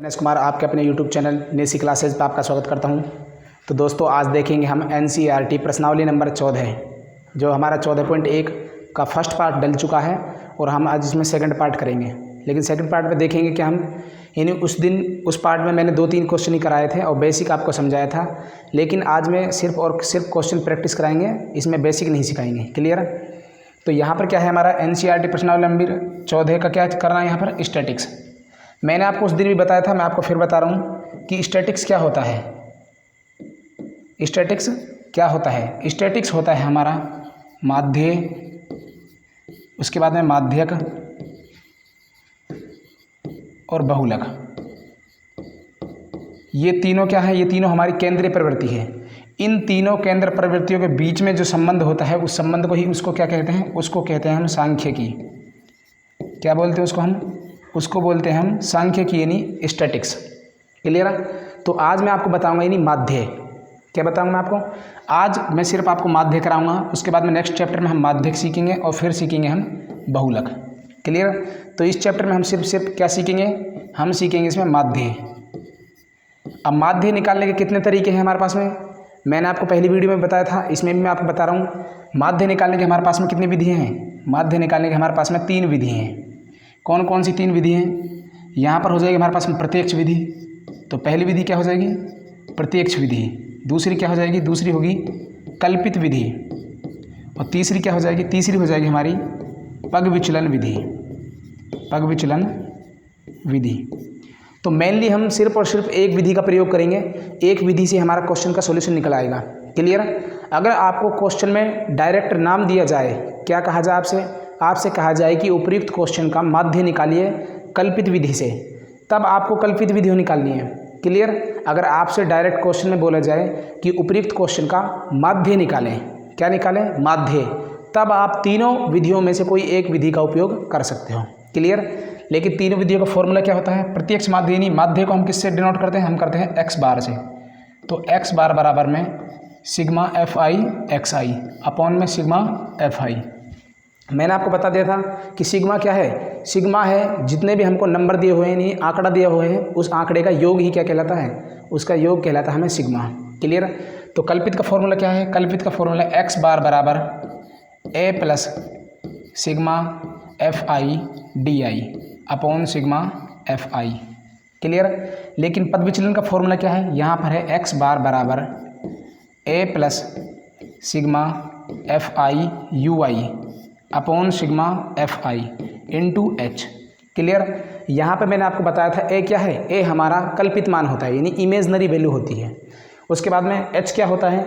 दिनेश कुमार आपके अपने YouTube channel नेसी classes पर आपका स्वागत करता हूं। तो दोस्तों आज देखेंगे हम NCERT प्रश्नावली नंबर 14 जो हमारा 14.1 का फर्स्ट पार्ट डल चुका है और हम आज इसमें सेकंड पार्ट करेंगे। लेकिन सेकंड पार्ट में देखेंगे कि हम यानी उस पार्ट में मैंने 2-3 क्वेश्चन ही कराए थे और बेसिक आपको समझाया था, लेकिन आज में सिर्फ क्वेश्चन प्रैक्टिस कराएंगे, इसमें बेसिक नहीं सिखाएंगे। क्लियर। तो यहाँ पर क्या है हमारा NCERT प्रश्नावली नंबर 14 का क्या करना है यहाँ पर स्टैटिक्स। मैंने आपको उस दिन भी बताया था, मैं आपको फिर बता रहा हूँ कि स्टैटिक्स क्या होता है। स्टैटिक्स क्या होता है? स्टैटिक्स होता है हमारा माध्य, उसके बाद में माध्यक और बहुलक। ये तीनों क्या है? ये तीनों हमारी केंद्रीय प्रवृत्ति है। इन तीनों केंद्र प्रवृत्तियों के बीच में जो संबंध होता है उस संबंध को ही उसको क्या कहते हैं? उसको कहते हैं हम सांख्यिकी। क्या बोलते हैं उसको? उसको बोलते हैं हम सांख्यिकी यानी स्टैटिक्स। क्लियर। तो आज मैं आपको बताऊंगा यानी माध्य। क्या बताऊंगा मैं आपको? आज मैं सिर्फ आपको माध्य कराऊंगा, उसके बाद में नेक्स्ट चैप्टर में हम माध्यक सीखेंगे और फिर सीखेंगे हम बहुलक। क्लियर। तो इस चैप्टर में हम सिर्फ क्या सीखेंगे? हम सीखेंगे इसमें माध्य। अब माध्य निकालने के कितने तरीके हैं हमारे पास में? मैंने आपको पहली वीडियो में बताया था, इसमें भी मैं आपको बता रहा हूँ। माध्य निकालने के हमारे पास में कितनी विधियाँ हैं? माध्य निकालने के हमारे पास में 3 विधि हैं। कौन कौन सी 3 विधि हैं? यहाँ पर हो जाएगी हमारे पास में प्रत्यक्ष विधि। तो पहली विधि क्या हो जाएगी? प्रत्यक्ष विधि। दूसरी क्या हो जाएगी? दूसरी होगी कल्पित विधि। और तीसरी क्या हो जाएगी? तीसरी हो जाएगी हमारी पग विचलन विधि। पग विचलन विधि। तो मेनली हम सिर्फ और सिर्फ एक विधि का प्रयोग करेंगे। एक विधि से हमारा क्वेश्चन का सॉल्यूशन निकल आएगा। क्लियर। अगर आपको क्वेश्चन में डायरेक्ट नाम दिया जाए, क्या कहा जाए आपसे कहा जाए कि उपयुक्त क्वेश्चन का माध्य निकालिए कल्पित विधि से, तब आपको कल्पित विधि निकालनी है। क्लियर। अगर आपसे डायरेक्ट क्वेश्चन में बोला जाए कि उपयुक्त क्वेश्चन का माध्य निकालें, क्या निकालें? माध्य, तब आप तीनों विधियों में से कोई एक विधि का उपयोग कर सकते हो। क्लियर। लेकिन तीनों विधियों का फॉर्मूला क्या होता है? प्रत्यक्ष माध्य यानी माध्य को हम किससे डिनोट करते हैं? हम करते हैं x बार से। तो x बार बराबर में सिग्मा fi xi अपॉन में सिग्मा fi। मैंने आपको बता दिया था कि सिग्मा क्या है? सिग्मा है जितने भी हमको नंबर दिए हुए हैं, नहीं आंकड़ा दिया हुए हैं, उस आंकड़े का योग ही क्या कहलाता है? उसका योग कहलाता है हमें सिग्मा। क्लियर। तो कल्पित का फॉर्मूला क्या है? कल्पित का फॉर्मूला x बार बराबर a plus sigma fi di upon sigma fi। Clear. लेकिन पद विचलन का फॉर्मूला क्या है? यहाँ पर है x बार बराबर a plus sigma fi ui upon sigma fi into h। Clear. यहाँ पे मैंने आपको बताया था a क्या है? a हमारा कल्पित मान होता है यानी इमेजनरी वैल्यू होती है। उसके बाद में h क्या होता है?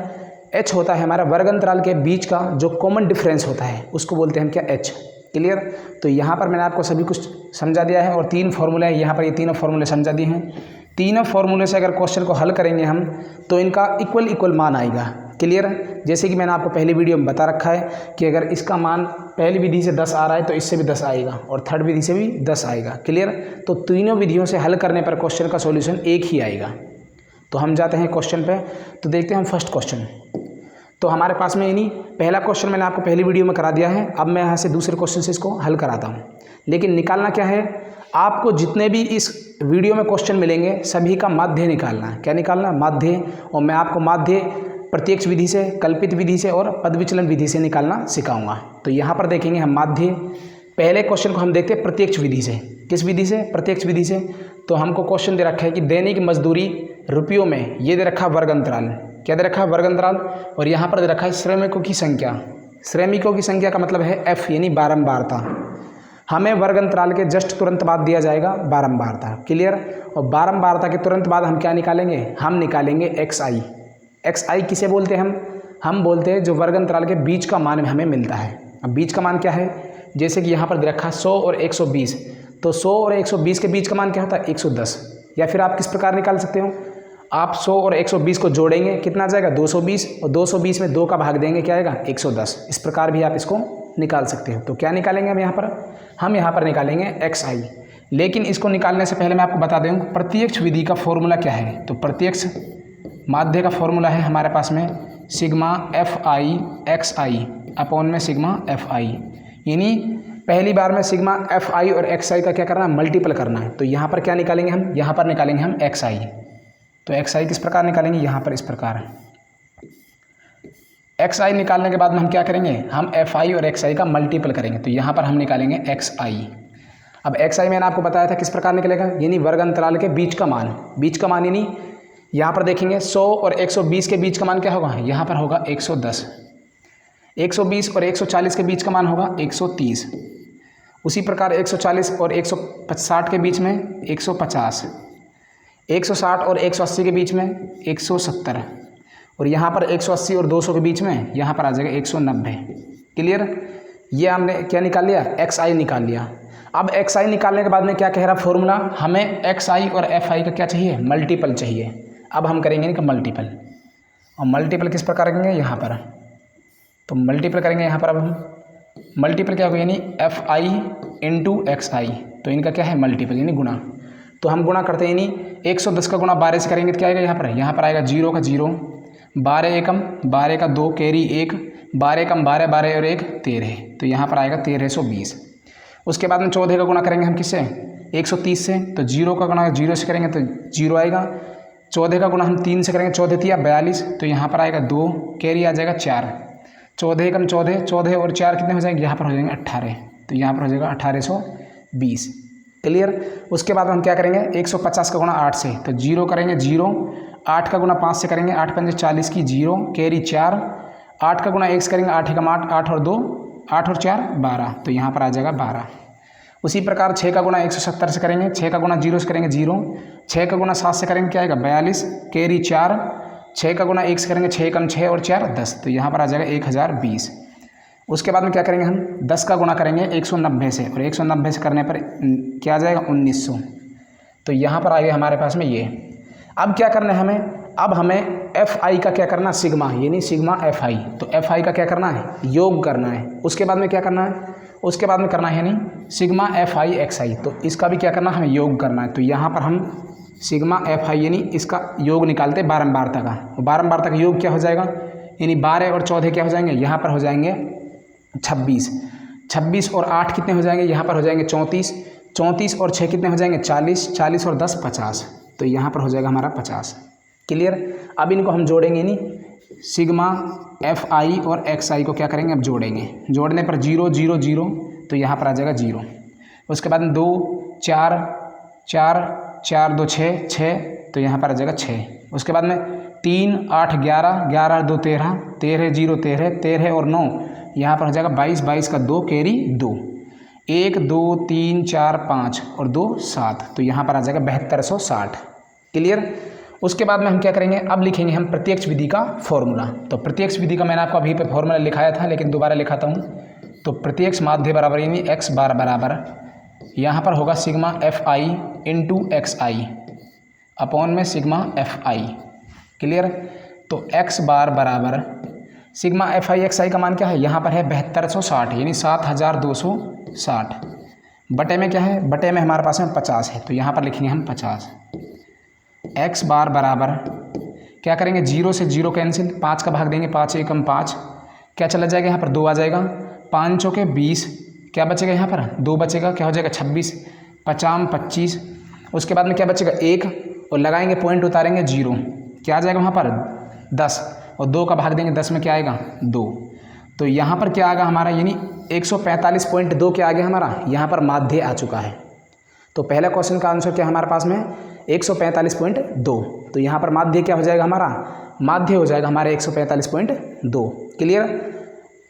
h होता है हमारा वर्ग अंतराल के बीच का जो कॉमन डिफरेंस होता है, उसको बोलते हैं हम क्या? h। क्लियर। तो यहाँ पर मैंने आपको सभी कुछ समझा दिया है और 3 फॉर्मूले हैं यहाँ पर, ये तीनों फॉर्मूले समझा दिए हैं। तीनों फॉर्मूले से अगर क्वेश्चन को हल करेंगे हम तो इनका इक्वल मान आएगा। क्लियर। जैसे कि मैंने आपको पहली वीडियो में बता रखा है कि अगर इसका मान पहली विधि से 10 आ रहा है तो इससे भी 10 आएगा और थर्ड विधि से भी 10 आएगा। क्लियर। तो तीनों विधियों से हल करने पर क्वेश्चन का सॉल्यूशन एक ही आएगा। तो हम जाते हैं क्वेश्चन पे, तो देखते हैं हम फर्स्ट क्वेश्चन। तो हमारे पास में यानी पहला क्वेश्चन मैंने आपको पहली वीडियो में करा दिया है। अब मैं यहाँ से दूसरे क्वेश्चन से इसको हल कराता हूँ। लेकिन निकालना क्या है? आपको जितने भी इस वीडियो में क्वेश्चन मिलेंगे सभी का माध्य निकालना है। क्या निकालना? माध्य। और मैं आपको माध्य प्रत्यक्ष विधि से, कल्पित विधि से और पद विचलन विधि से निकालना सिखाऊंगा। तो यहाँ पर देखेंगे हम माध्य। पहले क्वेश्चन को हम देखते हैं प्रत्यक्ष विधि से। किस विधि से? प्रत्यक्ष विधि से। तो हमको क्वेश्चन दे रखा है कि दैनिक मजदूरी रुपयों में, ये दे रखा वर्ग अंतराल। क्या दे रखा है? वर्ग अंतराल। और यहाँ पर दे रखा है श्रमिकों की संख्या। श्रमिकों की संख्या का मतलब है f यानी बारंबारता। हमें वर्ग अंतराल के जस्ट तुरंत बाद दिया जाएगा बारंबारता। क्लियर। और बारंबारता के तुरंत बाद हम क्या निकालेंगे? हम निकालेंगे xi। xi किसे बोलते हैं हम बोलते हैं जो वर्ग अंतराल के बीच का मान हमें मिलता है। अब बीच का मान क्या है? जैसे कि यहाँ पर दे रखा है 100 और 120। तो 100 और 120 के बीच का मान क्या होता है? 110। या फिर आप किस प्रकार निकाल सकते हो? आप 100 और 120 को जोड़ेंगे, कितना आ जाएगा? 220। और 220 में 2 का भाग देंगे, क्या आएगा? 110। इस प्रकार भी आप इसको निकाल सकते हो। तो क्या निकालेंगे हम यहाँ पर? हम यहाँ पर निकालेंगे xi। लेकिन इसको निकालने से पहले मैं आपको बता दूँ प्रत्यक्ष विधि का फॉर्मूला क्या है। तो प्रत्यक्ष माध्य का फॉर्मूला है हमारे पास में सिग्मा fi xi अपॉन में सिग्मा fi। यानी पहली बार में सिग्मा एफ आई और एक्स आई का क्या करना है, मल्टीपल करना है। तो यहाँ पर क्या निकालेंगे हम, यहाँ पर निकालेंगे हम एक्स आई। तो एक्स आई किस प्रकार निकालेंगे, यहाँ पर इस प्रकार। एक्स आई निकालने के बाद में हम क्या करेंगे, हम एफ आई और एक्स आई का मल्टीपल करेंगे। तो यहाँ पर हम निकालेंगे एक्स आई। अब एक्स आई मैंने आपको बताया था किस प्रकार निकलेगा, यानी वर्ग अंतराल के बीच का मान, बीच का मान यानी यहाँ पर देखेंगे 100 और 120 के बीच का मान क्या होगा, यहाँ पर होगा 110। 120 और 140 के बीच का मान होगा 130। उसी प्रकार 140 और 160 के बीच में 150, 160 और 180 के बीच में 170, और यहाँ पर 180 और 200 के बीच में यहाँ पर आ जाएगा 190। क्लियर, ये हमने क्या निकाल लिया, एक्स आई निकाल लिया। अब एक्स आई निकालने के बाद में क्या कह रहा फॉर्मूला, हमें एक्स आई और एफ आई का क्या चाहिए, मल्टीपल चाहिए। अब हम करेंगे इनका मल्टीपल, और मल्टीपल किस प्रकार करेंगे, यहाँ पर। तो मल्टीपल करेंगे यहाँ पर, अब हम मल्टीपल क्या होगा, यानी एफ आई इंटू एक्स आई। तो इनका क्या है, मल्टीपल यानी गुणा। तो हम गुणा करते हैं, यानी 110 का गुणा 12 से करेंगे तो क्या आएगा, यहाँ पर आएगा 0 का 0, 12 एकम 12 का 2 कैरी 1, 12 एकम 12, 12 और 1 13। तो यहाँ पर आएगा 1320। उसके बाद में 14 का गुणा करेंगे हम किससे, 130 से। तो 0 का गुणा 0 से करेंगे तो 0 आएगा। 14 का गुणा हम 3 से करेंगे, 14 3 42। तो यहाँ पर आएगा 2, कैरी आ जाएगा 4। 14 एकम 14, 14 और 4 कितने हो जाएंगे, यहाँ पर हो जाएंगे 18। तो यहाँ पर हो जाएगा 1820। क्लियर। उसके बाद हम क्या करेंगे, 150 का गुणा 8 से। तो 0 करेंगे 0, 8 का गुणा 5 से करेंगे, 8 पंजे 40 की 0, कैरी 4। 8 का गुणा 1 से करेंगे, 8 एकम 8, 8 और 2, 8 और 4 12। तो यहाँ पर आ जाएगा 12। उसी प्रकार 6 का गुणा 170 से करेंगे, 6 का गुणा 0 से करेंगे 0, 6 का गुणा 7 से करेंगे क्या आएगा 42, कैरी 4। 6 का गुणा 1 से करेंगे 6 कम 6 और 4 10। तो यहाँ पर आ जाएगा 1020। उसके बाद में क्या करेंगे हम, 10 का गुणा करेंगे 190 से, और 190 से करने पर क्या आ जाएगा 1900। तो यहाँ पर आ गया हमारे पास में ये। अब क्या करना है हमें, अब हमें एफ आई का क्या करना है, सिग्मा, यानी सिग्मा एफ आई। तो एफ आई का क्या करना है, योग करना है। उसके बाद में क्या करना है, उसके बाद में करना है यानी सिग्मा एफ आई एक्स आई। तो इसका भी क्या करना है, हमें योग करना है। तो यहाँ पर हम सिग्मा एफ आई यानी इसका योग निकालते हैं बारंबारता का। बारंबारता का योग क्या हो जाएगा, यानी 12 और 14 क्या हो जाएंगे, यहाँ पर हो जाएंगे 26। 26 और 8 कितने हो जाएंगे, यहाँ पर हो जाएंगे 34। 34 और 6 कितने हो जाएंगे 40। 40 और 10 50। तो यहाँ पर हो जाएगा हमारा 50। क्लियर। अब इनको हम जोड़ेंगे, नहीं सिग्मा एफ आई और एक्स आई को क्या करेंगे, अब जोड़ेंगे। जोड़ने पर 0 0 0, तो यहाँ पर आ जाएगा 0। उसके बाद 2 4 4 4 2 6 6, तो यहाँ पर आ जाएगा 6। उसके बाद में 3 8 11 11 2 13 13 0 13 13 और 9, यहाँ पर हो जाएगा 22 22 का 2 कैरी 2, 1 2 3 4 5 और 2 7। तो यहाँ पर आ जाएगा 7260। क्लियर। उसके बाद में हम क्या करेंगे, अब लिखेंगे हम प्रत्यक्ष विधि का फॉर्मूला। तो प्रत्यक्ष विधि का मैंने आपको अभी पे फॉर्मूला लिखाया था, लेकिन दोबारा लिखाता हूँ। तो प्रत्यक्ष माध्य बराबर यानी एक्स बार बराबर, यहाँ पर होगा sigma F I into x I upon में सिग्मा एफ आई। क्लियर। तो एक्स बार बराबर सिग्मा एफ आई एक्स आई का मान क्या है, यहाँ पर है 7260 यानी 7260। बटे में क्या है, बटे में हमारे पास में 50 है। तो यहाँ पर लिखेंगे हम 50। एक्स बार बराबर क्या करेंगे, 0 से 0 कैंसिल, 5 का भाग देंगे, 5 एकम 5, क्या चला जाएगा यहाँ पर 2 आ जाएगा, 5 चौके 20, क्या बचेगा यहाँ पर 2 बचेगा, क्या हो जाएगा 26, 50 25। उसके बाद में क्या बचेगा 1, और लगाएंगे पॉइंट उतारेंगे 0, क्या आ जाएगा वहाँ पर 10, और 2 का भाग देंगे 10 में क्या आएगा 2। तो यहाँ पर क्या आएगा हमारा, यानी 145.2 क्या आ गया हमारा, यहाँ पर माध्य आ चुका है। तो पहला क्वेश्चन का आंसर क्या हमारे पास में 145.2। तो यहाँ पर माध्य क्या हो जाएगा हमारा, माध्य हो जाएगा हमारे 145.2। क्लियर।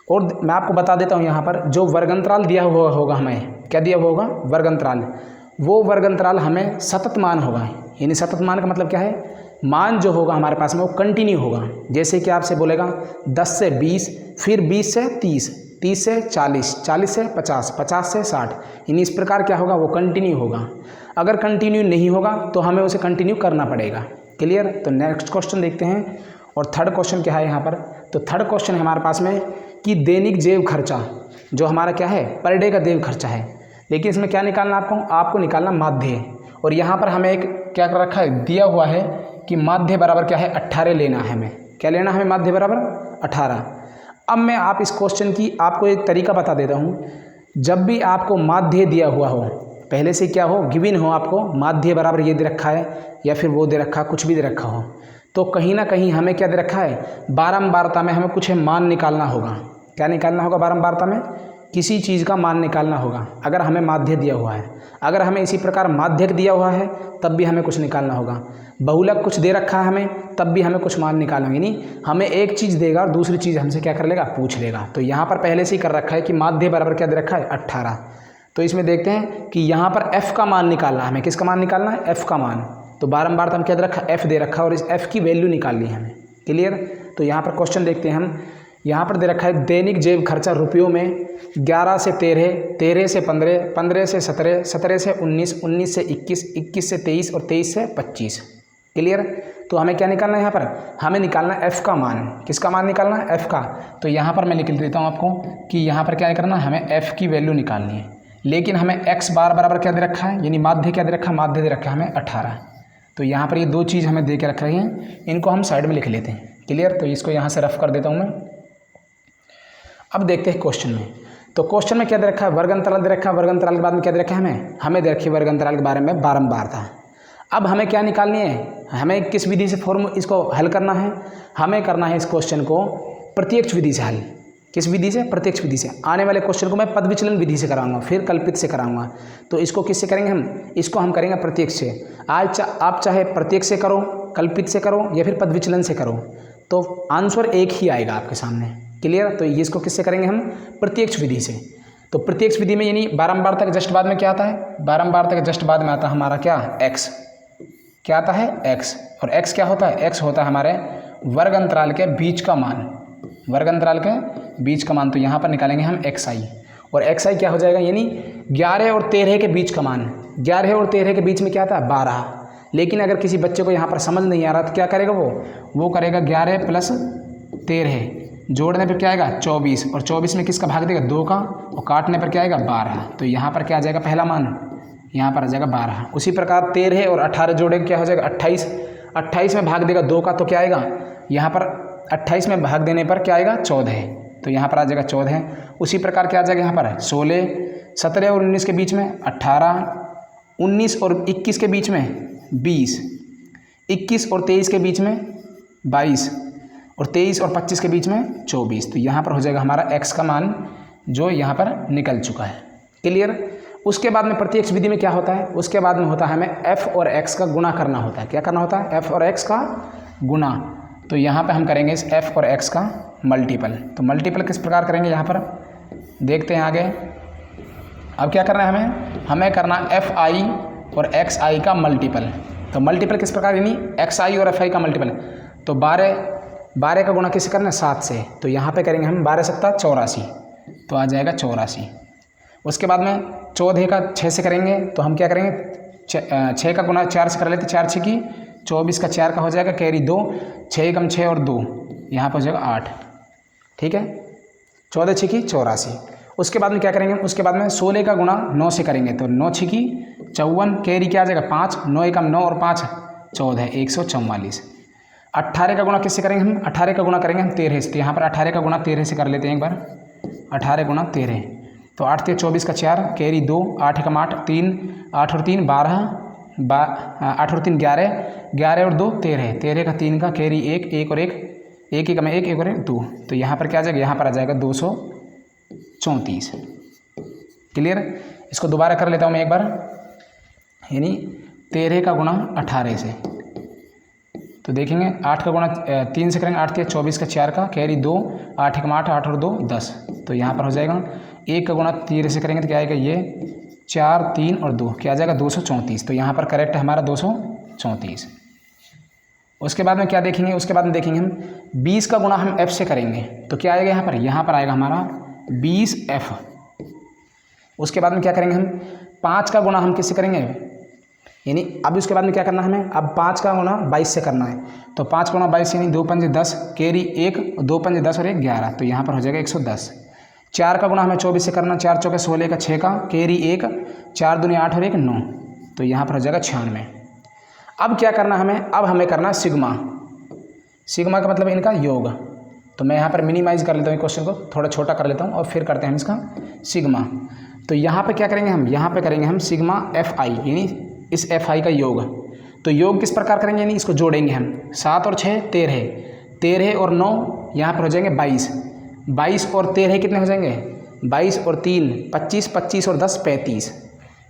और मैं आपको बता देता हूँ यहाँ पर जो वर्गंतराल दिया हुआ होगा, हमें क्या दिया हुआ होगा, वर्गंतराल। वो वर्गंतराल हमें सतत मान होगा, यानी सतत मान का मतलब क्या है, मान जो होगा हमारे पास में वो कंटिन्यू होगा। जैसे कि आपसे बोलेगा 10 से 20, फिर 20 से 30, 30 से 40, 40 से 50, 50 से 60, यानी इस प्रकार क्या होगा, वो कंटिन्यू होगा। अगर कंटिन्यू नहीं होगा तो हमें उसे कंटिन्यू करना पड़ेगा। क्लियर। तो नेक्स्ट क्वेश्चन देखते हैं। और थर्ड क्वेश्चन क्या है यहाँ पर, तो थर्ड क्वेश्चन है हमारे पास में कि दैनिक जेब खर्चा जो हमारा क्या है, पर डे का जेब खर्चा है। लेकिन इसमें क्या निकालना आपको निकालना माध्य। और यहाँ पर हमें एक क्या कर रखा है, दिया हुआ है कि माध्य बराबर क्या है 18 लेना है हमें। क्या लेना है, माध्य बराबर 18। अब मैं आप इस क्वेश्चन की आपको एक तरीका बता देता हूँ जब भी आपको माध्य दिया हुआ हो, पहले से क्या हो, गिवन हो, आपको माध्य बराबर ये दे रखा है या फिर वो दे रखा, कुछ भी दे रखा हो, तो कहीं ना कहीं हमें क्या दे रखा है, बारंबारता में हमें कुछ मान निकालना होगा। क्या निकालना होगा बारंबारता में? किसी चीज़ का मान निकालना होगा। अगर हमें माध्य दिया हुआ है, अगर हमें इसी प्रकार माध्यक दिया हुआ है तब भी हमें कुछ निकालना होगा। बहुलक कुछ दे रखा है हमें, तब भी हमें कुछ मान निकालना होगा। यानी हमें एक चीज़ देगा और दूसरी चीज़ हमसे क्या कर लेगा, पूछ लेगा। तो यहाँ पर पहले से ही कर रखा है कि माध्य बराबर क्या दे रखा है, 18। तो इसमें देखते हैं कि यहाँ पर f का मान निकालना है हमें। किसका मान निकालना है? f का मान। तो बारंबार तो हम क्या दे रखा है, f दे रखा है और इस f की वैल्यू निकालनी है हमें। क्लियर? तो यहाँ पर क्वेश्चन देखते हैं हम। यहाँ पर दे रखा है दैनिक जेब खर्चा रुपयों में 11 से 13, 13 से 15, 15 से 17, 17 से 19, 19 से 21, 21 से 23 और 23 से 25। क्लियर? तो हमें क्या निकालना है यहाँ पर? हमें निकालना है f का मान। किसका मान निकालना है? f का। तो यहाँ पर मैं लिख देता हूँ आपको कि यहाँ पर क्या करना है, हमें f की वैल्यू निकालनी है। लेकिन हमें x बार बराबर क्या दे रखा है, यानी माध्य क्या दे रखा है, माध्य दे रखा है हमें 18। तो यहाँ पर ये दो चीज़ हमें दे के रख रही हैं, इनको हम साइड में लिख लेते हैं। क्लियर? तो इसको यहाँ से रफ कर देता हूँ मैं। अब देखते हैं क्वेश्चन में। तो क्वेश्चन में क्या दे रखा है, वर्ग अंतराल दे रखा है। वर्ग अंतराल के बाद में क्या दे रखा है, हमें दे रखी है वर्ग अंतराल के बारे में बारंबारता। अब हमें क्या निकालनी है, हमें किस विधि से इसको हल करना है? हमें करना है इस क्वेश्चन को प्रत्यक्ष विधि से हल। किस विधि से? प्रत्यक्ष विधि से। आने वाले क्वेश्चन को मैं पद विचलन विधि से कराऊंगा, फिर कल्पित से कराऊंगा। तो इसको किससे करेंगे हम? इसको हम करेंगे प्रत्यक्ष से। आज आप चाहे प्रत्यक्ष से करो, कल्पित से करो या फिर पद विचलन से करो, तो आंसर एक ही आएगा आपके सामने। क्लियर? तो इसको किससे करेंगे हम? प्रत्यक्ष विधि से। तो प्रत्यक्ष विधि में यानी बारंबारता के जस्ट बाद में क्या आता है? बारंबारता के जस्ट बाद में आता है हमारा क्या? x। क्या आता है? x। और x क्या होता है? x होता है हमारे वर्ग अंतराल के बीच का मान। वर्ग अंतराल के बीच का मान। तो यहाँ पर निकालेंगे हम xi, और xi क्या हो जाएगा, यानी 11 और 13 के बीच का मान। 11 और 13 के बीच में क्या आता है? 12। लेकिन अगर किसी बच्चे को यहाँ पर समझ नहीं आ रहा तो क्या करेगा वो करेगा 11 प्लस 13, जोड़ने पर क्या आएगा? 24, और 24 में किसका भाग देगा? 2 का, और काटने पर क्या आएगा? 12। तो यहाँ पर क्या आ जाएगा पहला मान? यहाँ पर आ जाएगा 12। उसी प्रकार 13 और 18 जोड़े क्या हो जाएगा? 28। 28 में भाग देगा 2 का, तो क्या आएगा? यहाँ पर 28 में भाग देने पर क्या आएगा? 14। तो यहाँ पर आ जाएगा 14। उसी प्रकार क्या आ जाएगा यहाँ पर? 16, 17 और 19 के बीच में 18, 19 और 21 के बीच में 20, 21 और 23 के बीच में 22, और 23 और 25 के बीच में 24। तो यहाँ पर हो जाएगा हमारा x का मान, जो यहाँ पर निकल चुका है। क्लियर? उसके बाद में प्रत्यक्ष विधि में क्या होता है? उसके बाद में होता है हमें f और x का गुणा करना होता है। क्या करना होता है? f और x का गुणा। तो यहाँ पे हम करेंगे इस f और x का मल्टीपल। तो मल्टीपल किस प्रकार करेंगे यहाँ पर देखते हैं आगे। अब क्या करना है हमें करना fi और xi का मल्टीपल। तो मल्टीपल किस प्रकार, यानी xi और fi का मल्टीपल। तो 12 का गुणा किससे करना है? 7 से। तो यहाँ पे करेंगे हम 12 सत्ता 84, तो आ जाएगा 84। उसके बाद में 14 का 6 से करेंगे, तो हम क्या करेंगे? 6 का गुणा 4 से कर लेते, 4 6 की 24 का 4 का हो जाएगा कैरी 2, 6 कम 6 और 2, यहाँ पर हो जाएगा 8। ठीक है, 14 6 की 84। उसके बाद में क्या करेंगे? उसके बाद में 16 का गुणा 9 से करेंगे, तो 9 6 की 54, कैरी क्या आ जाएगा 5, 9 एकम 9 और 5 14, 144। 18 का गुणा किससे करेंगे हम? 18 का गुणा करेंगे हम 13 से। तो यहाँ पर 18 का गुणा 13 से कर लेते हैं एक बार। 18 गुणा 13, तो 8 3 24 का 4, कैरी 2, 8 एकम 8 3, 8 और 3 12, 8 और 3 11, 11 और 2 13, 13 का 3 का कैरी 1, 1 और 1, 1 एकम 1, 1 और 1 2। तो यहाँ पर क्या आ जाएगा? यहाँ पर आ जाएगा 234। क्लियर? इसको दोबारा कर लेता हूँ मैं एक बार, यानी 13 का गुणा 18 से। तो देखेंगे 8 का गुणा 3 से करेंगे, 8 3 24 का 4 का कैरी 2, 8 एकम 8, 8 और 2 10। तो यहाँ पर हो जाएगा 1 का गुणा 13 से करेंगे तो क्या आएगा? ये 4 3 और 2 क्या आ जाएगा? 234। तो यहाँ पर करेक्ट है हमारा 234। उसके बाद में क्या देखेंगे? उसके बाद में देखेंगे हम 20 का गुणा हम f से करेंगे, तो क्या आएगा यहाँ पर? यहाँ पर आएगा हमारा 20f। उसके बाद में क्या करेंगे हम? 5 का गुणा हम किससे करेंगे? यानी अब उसके बाद में क्या करना है हमें? अब 5 का गुणा 22 से करना है। तो 5 गुणा 22 यानी 2 पंजे 10, कैरी 1, 2 पंजे 10 और 1 11। तो यहाँ पर हो जाएगा 110। 4 का गुणा हमें 24 से करना, 4 चौके 16 का 6 का कैरी 1, 4 दूनी 8 और 1 9। तो यहाँ पर हो जाएगा 96। अब क्या करना हमें? अब हमें करना सिग्मा। सिग्मा का मतलब इनका योग। तो मैं यहाँ पर मिनिमाइज कर लेता हूँ क्वेश्चन को, थोड़ा छोटा कर लेता हूँ और फिर करते हैं हम इसका सिग्मा। तो यहाँ पे क्या करेंगे हम, यहाँ पे करेंगे हम सिग्मा एफ आई, यानी इस एफ आई का योग। तो योग किस प्रकार करेंगे, यानी इसको जोड़ेंगे हम। 7 और 6 13, 13 और 9 यहाँ पर हो जाएंगे 22, 22 और 13 कितने हो जाएंगे, 22 और 3 25, 25 और 10 35,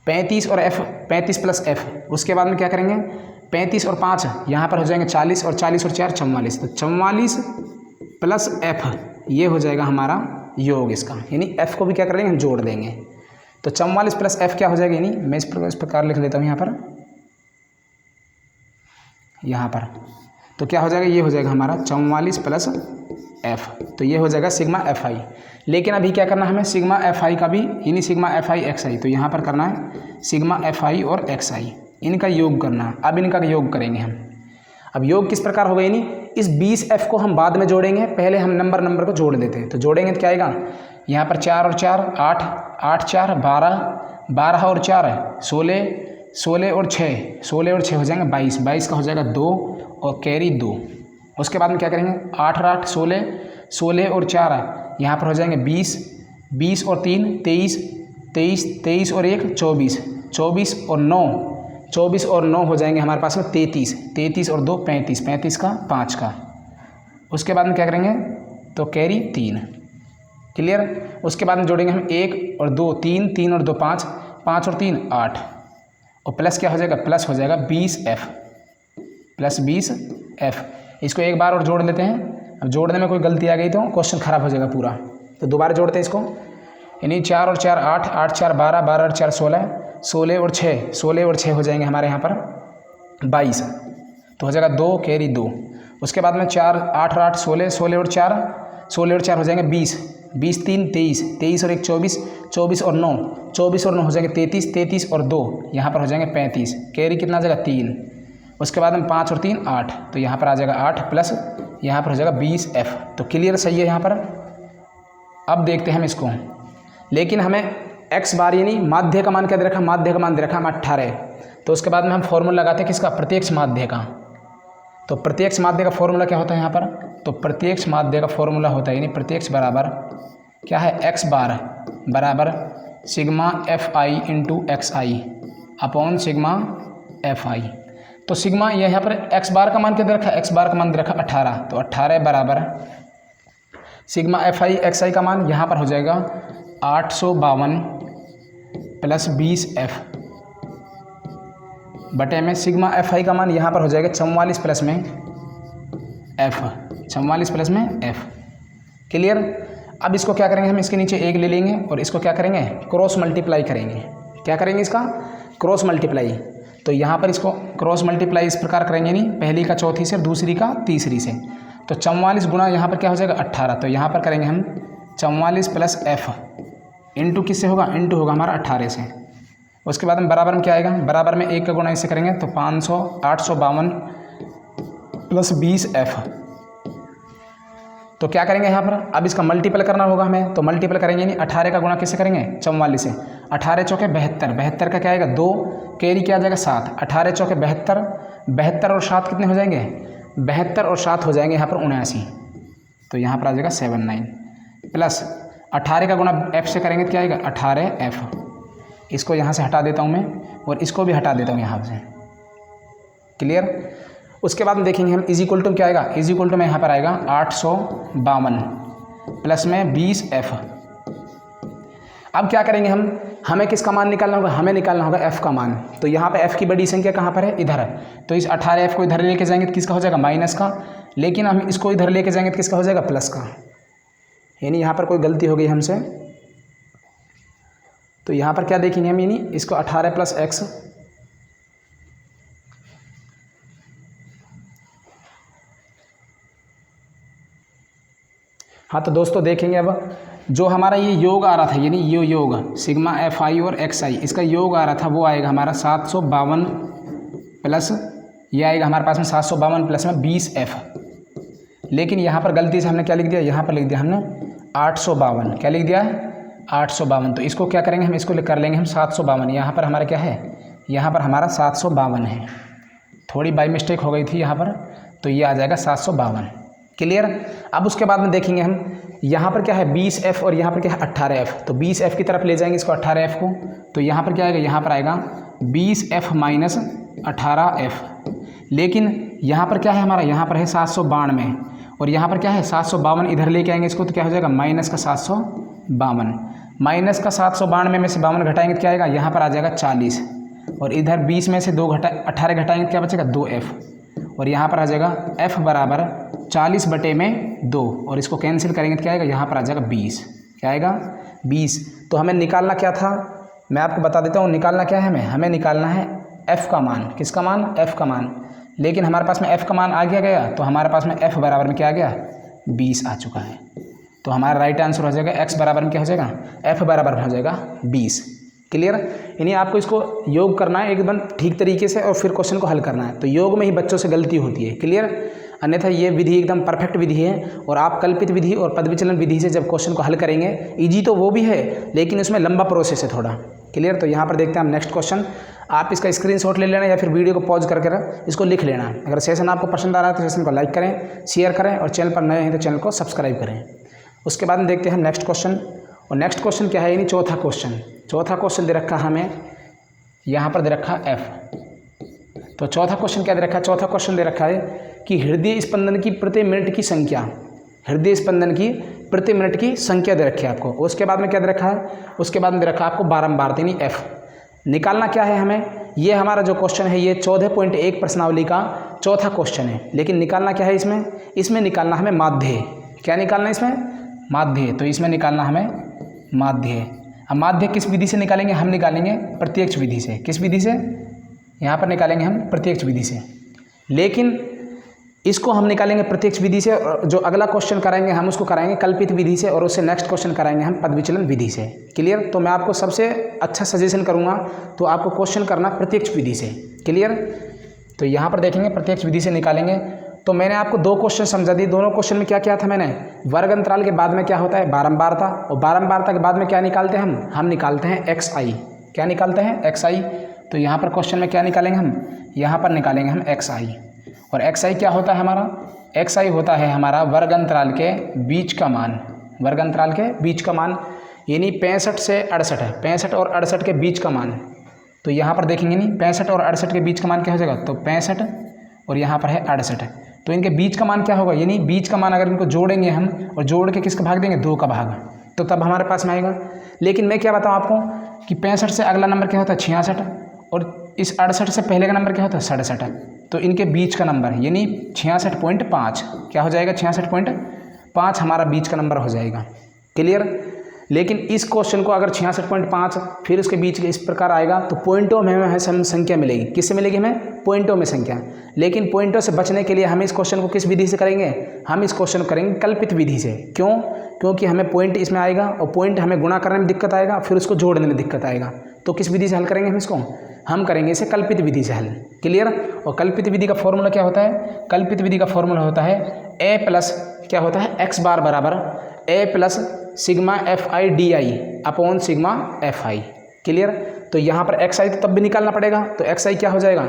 35 और एफ 35 प्लस एफ। उसके बाद में क्या करेंगे, 35 और 5 यहाँ पर हो जाएंगे 40, और 40 और 4 44। तो 44 प्लस एफ ये हो जाएगा हमारा योग इसका, यानी एफ को भी क्या करेंगे हम जोड़ देंगे। तो 44 प्लस एफ क्या हो जाएगा, यानी मैं इस प्रकार लिख लेता हूँ यहाँ पर। तो क्या हो जाएगा, ये हो जाएगा हमारा 44 प्लस एफ। तो ये हो जाएगा सिग्मा एफ आई। लेकिन अभी क्या करना है हमें, सिग्मा एफ आई का भी, यानी सिग्मा एफ आई एक्स आई। तो यहाँ पर करना है सिग्मा एफ आई और एक्स आई, इनका योग करना है। अब इनका योग करेंगे हम। अब योग किस प्रकार होगा, यानी इस 20F को हम बाद में जोड़ेंगे, पहले हम नंबर को जोड़ देते हैं। तो जोड़ेंगे तो क्या आएगा, यहाँ पर 4 और 4 8, 8 4 12, 12 और 4 16, 16 और 6, 16 और 6 हो जाएंगे 22, 22 का हो जाएगा 2 और कैरी 2। उसके बाद में क्या करेंगे, 8 और 8 16, 16 और 4 यहाँ पर हो जाएंगे 20, 20 और 3 23, 23, 23 और 1 24, 24 और 9, 24 और 9 हो जाएंगे हमारे पास में 33, 33 और 2 35, 35 का 5 का। उसके बाद में क्या करेंगे, तो कैरी 3, क्लियर। उसके बाद में जोड़ेंगे हम 1 और 2 3, 3 और 2 5, 5 और 3 8, और प्लस क्या हो जाएगा, प्लस हो जाएगा 20F, प्लस 20F। इसको एक बार और जोड़ लेते हैं। अब जोड़ने में कोई गलती आ गई तो क्वेश्चन खराब हो जाएगा पूरा, तो दोबारा जोड़ते हैं इसको। यानी 4 और 4 8, 8 4 12, 12 और 4 16, 16 और 6, 16 और 6 हो जाएंगे हमारे यहाँ पर 22, तो हो जाएगा 2 कैरी 2। उसके बाद में 4 8 और 8 16, 16 और 4, 16 और 4 हो जाएंगे 20, 20 3 23, 23 और 1 24, 24 और 9, 24 और 9 हो जाएंगे 33, 33 और 2 यहाँ पर हो जाएंगे 35, कैरी कितना आ जाएगा 3। उसके बाद में 5 और 3 8, तो यहाँ पर आ जाएगा 8 प्लस यहाँ पर हो जाएगा 20F। तो क्लियर सही है यहाँ पर। अब देखते हैं हम इसको, लेकिन हमें x बार यानी माध्य का मान क्या दे रखा, माध्य का मान दे रखा हम 18। तो उसके बाद में हम फॉर्मूला लगाते हैं किसका, प्रत्यक्ष माध्य का। तो प्रत्यक्ष माध्य का फॉर्मूला क्या होता है यहाँ पर, तो प्रत्यक्ष माध्य का फॉर्मूला होता है, यानी प्रत्यक्ष बराबर क्या है, x बार बराबर sigma F I into x I upon sigma F I. तो सिग्मा यहाँ पर x बार का मान क्या दे रखा है, x बार का मान दे रखा 18। तो 18 बराबर सिग्मा एफ आई एक्स आई का मान यहाँ पर हो जाएगा 852 प्लस 20F बटे में सिग्मा एफ आई का मान यहाँ पर हो जाएगा 44 प्लस में F, 44 प्लस में F, क्लियर। अब इसको क्या करेंगे हम, इसके नीचे 1 ले लेंगे और इसको क्या करेंगे, क्रॉस मल्टीप्लाई करेंगे। क्या करेंगे, इसका क्रॉस मल्टीप्लाई। तो यहाँ पर इसको क्रॉस मल्टीप्लाई इस प्रकार करेंगे, नहीं पहली का चौथी से, दूसरी का तीसरी से। तो 44 गुना यहाँ पर क्या हो जाएगा 18। तो यहाँ पर करेंगे हम 44 प्लस F इंटू किससे होगा, इंटू होगा हमारा 18 से। उसके बाद में बराबर में क्या आएगा, बराबर में 1 का गुना इससे करेंगे तो 852 प्लस 20F। तो क्या करेंगे यहाँ पर, अब इसका मल्टीपल करना होगा हमें। तो मल्टीपल करेंगे, यानी 18 का गुणा किससे करेंगे, 44 से। 18 चौके 72, 72 का क्या आएगा 2, कैरी क्या आ जाएगा 7। 18 चौके 72, 72 और 7 कितने हो जाएंगे, 72 और 7 हो जाएंगे यहाँ पर 79। तो यहाँ पर आ जाएगा 79 प्लस 18 का गुणा F से करेंगे तो क्या आएगा 18F। इसको यहाँ से हटा देता हूँ मैं और इसको भी हटा देता हूँ यहाँ से, क्लियर। उसके बाद में देखेंगे हम इज इक्वल टू क्या आएगा, इज इक्वल टू में यहाँ पर आएगा 852 प्लस में 20F। अब क्या करेंगे हम, हमें किसका मान निकालना होगा, हमें निकालना होगा F का मान। तो यहाँ पे F की बड़ी संख्या कहाँ पर है, इधर है। तो इस 18F को इधर लेके जाएंगे तो किसका हो जाएगा, माइनस का। लेकिन हम इसको इधर लेके जाएंगे तो किसका हो जाएगा, प्लस का। यानी यहाँ पर कोई गलती हो गई हमसे। तो यहाँ पर क्या देखेंगे हम, यानी इसको 18 प्लस x हाँ। तो दोस्तों देखेंगे अब जो हमारा ये योग आ रहा था, यानी ये योग सिग्मा एफ आई और एक्स आई, इसका योग आ रहा था वो आएगा हमारा 752 प्लस ये आएगा हमारे पास में 752 प्लस में 20F। लेकिन यहाँ पर गलती से हमने क्या लिख दिया, यहाँ पर लिख दिया हमने 852। क्या लिख दिया है 852। तो इसको क्या करेंगे हम, इसको कर लेंगे हम 752। यहाँ पर हमारा क्या है, यहाँ पर हमारा 752 है। थोड़ी बाई मिस्टेक हो गई थी यहाँ पर, तो ये आ जाएगा 752। क्लियर। अब उसके बाद में देखेंगे हम यहाँ पर क्या है 20F और यहाँ पर क्या है 18F। तो 20F की तरफ ले जाएंगे इसको 18F को, तो यहाँ पर क्या आएगा, यहाँ पर आएगा 20F माइनस 18F। लेकिन यहाँ पर क्या है हमारा, यहाँ पर है 792 और यहाँ पर क्या है 752, इधर लेके आएंगे इसको तो क्या हो जाएगा माइनस का 752। माइनस का 792 में से 52 घटाएंगे तो क्या आएगा, यहाँ पर आ जाएगा 40 और इधर 20 में से 18 घटाएंगे तो क्या बचेगा 2F और यहाँ पर आ जाएगा F बराबर 40/2 और इसको कैंसिल करेंगे तो क्या आएगा, यहाँ पर आ जाएगा 20। क्या आएगा 20। तो हमें निकालना क्या था, मैं आपको बता देता हूँ निकालना क्या है, हमें निकालना है F का मान। किसका मान, F का मान। लेकिन हमारे पास में F का मान आ गया तो हमारे पास में F बराबर में क्या आ गया 20 आ चुका है। तो हमारा राइट आंसर हो जाएगा x बराबर में क्या हो जाएगा, F बराबर में हो जाएगा 20। क्लियर। यानी आपको इसको योग करना है एकदम ठीक तरीके से और फिर क्वेश्चन को हल करना है। तो योग में ही बच्चों से गलती होती है। क्लियर। अन्यथा ये विधि एकदम परफेक्ट विधि है और आप कल्पित विधि और पदविचलन विधि से जब क्वेश्चन को हल करेंगे, इजी तो वो भी है लेकिन उसमें लंबा प्रोसेस है थोड़ा। क्लियर। तो यहाँ पर देखते हैं हम नेक्स्ट क्वेश्चन। आप इसका स्क्रीनशॉट ले लेना या फिर वीडियो को पॉज करके इसको लिख लेना। अगर सेशन आपको पसंद आ रहा है तो सेशन को लाइक करें, शेयर करें और चैनल पर नए हैं तो चैनल को सब्सक्राइब करें। उसके बाद में देखते हैं हम नेक्स्ट क्वेश्चन। और नेक्स्ट क्वेश्चन क्या है, यानी चौथा क्वेश्चन। चौथा क्वेश्चन दे रखा हमें, यहाँ पर दे रखा F। तो चौथा क्वेश्चन क्या दे रखा है, चौथा क्वेश्चन दे रखा है कि हृदय स्पंदन की प्रति मिनट की संख्या, हृदय स्पंदन की प्रति मिनट की संख्या दे रखी है आपको। उसके बाद में क्या दे रखा है, उसके बाद में दे रखा है आपको बारंबार, यानी F। निकालना क्या है हमें, ये हमारा जो क्वेश्चन है ये 14.1 प्रश्नावली का चौथा क्वेश्चन है। लेकिन निकालना क्या है इसमें निकालना हमें माध्य। क्या निकालना है इसमें, माध्य। तो इसमें निकालना हमें माध्य। अब माध्य किस विधि से निकालेंगे, हम निकालेंगे प्रत्यक्ष विधि से। किस विधि से, यहाँ पर निकालेंगे हम प्रत्यक्ष विधि से। लेकिन इसको हम निकालेंगे प्रत्यक्ष विधि से और जो अगला क्वेश्चन कराएंगे हम उसको कराएंगे कल्पित विधि से और उससे नेक्स्ट क्वेश्चन कराएंगे हम पदविचलन विधि से। क्लियर। तो मैं आपको सबसे अच्छा सजेशन करूँगा तो आपको क्वेश्चन करना प्रत्यक्ष विधि से। क्लियर। तो यहाँ पर देखेंगे प्रत्यक्ष विधि से निकालेंगे। तो मैंने आपको दो क्वेश्चन समझा दी। दोनों क्वेश्चन में क्या क्या था, मैंने वर्ग अंतराल के बाद में क्या होता है बारंबारता, और बारंबारता के बाद में क्या निकालते हैं हम निकालते हैं xi। क्या निकालते हैं xi। तो यहाँ पर क्वेश्चन में क्या निकालेंगे हम, यहाँ पर निकालेंगे हम xi। और xi क्या होता है हमारा, xi होता है हमारा वर्ग अंतराल के बीच का मान। वर्ग अंतराल के बीच का मान यानी 65 से 68 है, 65 और 68 के बीच का मान। तो यहाँ पर देखेंगे नहीं 65 और 68 के बीच का मान क्या हो जाएगा, तो 65 और यहाँ पर है 68। तो इनके बीच का मान क्या होगा, यानी बीच का मान अगर इनको जोड़ेंगे हम और जोड़ के किसका भाग देंगे, 2 का भाग, तो तब हमारे पास में आएगा। लेकिन मैं क्या बताऊँ आपको कि 65 से अगला नंबर क्या होता है 66 और इस 68 से पहले का नंबर क्या होता है 67। तो इनके बीच का नंबर यानी 66.5 क्या हो जाएगा, 66.5 हमारा बीच का नंबर हो जाएगा। क्लियर। लेकिन इस क्वेश्चन को अगर 66.5 फिर उसके बीच के इस प्रकार आएगा तो पॉइंटों में हमें संख्या मिलेगी। किससे मिलेगी हमें, पॉइंटों में संख्या। लेकिन पॉइंटों से बचने के लिए हम इस क्वेश्चन को किस विधि से करेंगे, हम इस क्वेश्चन को करेंगे कल्पित विधि से। क्यों, क्योंकि हमें पॉइंट इसमें आएगा और पॉइंट हमें गुणा करने में दिक्कत आएगा, फिर उसको जोड़ने में दिक्कत आएगा। तो किस विधि से हल करेंगे हम इसको, हम करेंगे इसे कल्पित विधि से हल। क्लियर। और कल्पित विधि का फॉर्मूला क्या होता है, कल्पित विधि का फॉर्मूला होता है a प्लस क्या होता है x बार बराबर a plus sigma fi di upon sigma fi। Clear. तो यहाँ पर xi तो तब भी निकालना पड़ेगा, तो xi क्या हो जाएगा,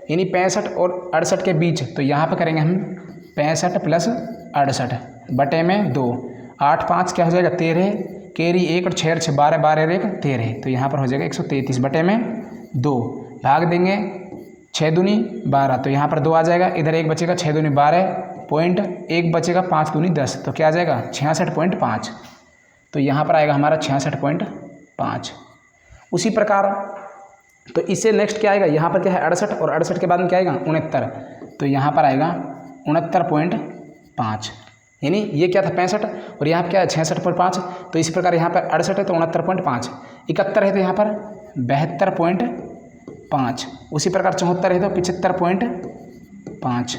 यानी 65 और 68 के बीच। तो यहाँ पर करेंगे हम 65 प्लस 68 बटे में 2, 8 5 क्या हो जाएगा 13, केरी 1 और 6 6 12 12 1 13। तो यहाँ पर हो जाएगा 133 बटे में 2, भाग देंगे 6 दूनी 12, तो यहाँ पर 2 आ जाएगा, इधर 1 बचेगा 6 दूनी 12 पॉइंट 1 बचेगा 5 दूनी 10, तो क्या आ जाएगा 66.5। तो यहाँ पर आएगा हमारा 66.5। उसी प्रकार तो इससे नेक्स्ट क्या आएगा, यहाँ पर क्या है 68 और 68 के बाद में क्या आएगा 69। तो यहाँ पर आएगा 69.5, यानी ये क्या था 65 और यहाँ पर क्या है 66.5। तो इसी प्रकार यहाँ पर 68 है तो 69.5, 71 है तो यहाँ पर 72.5, उसी प्रकार 74 है तो 75.5,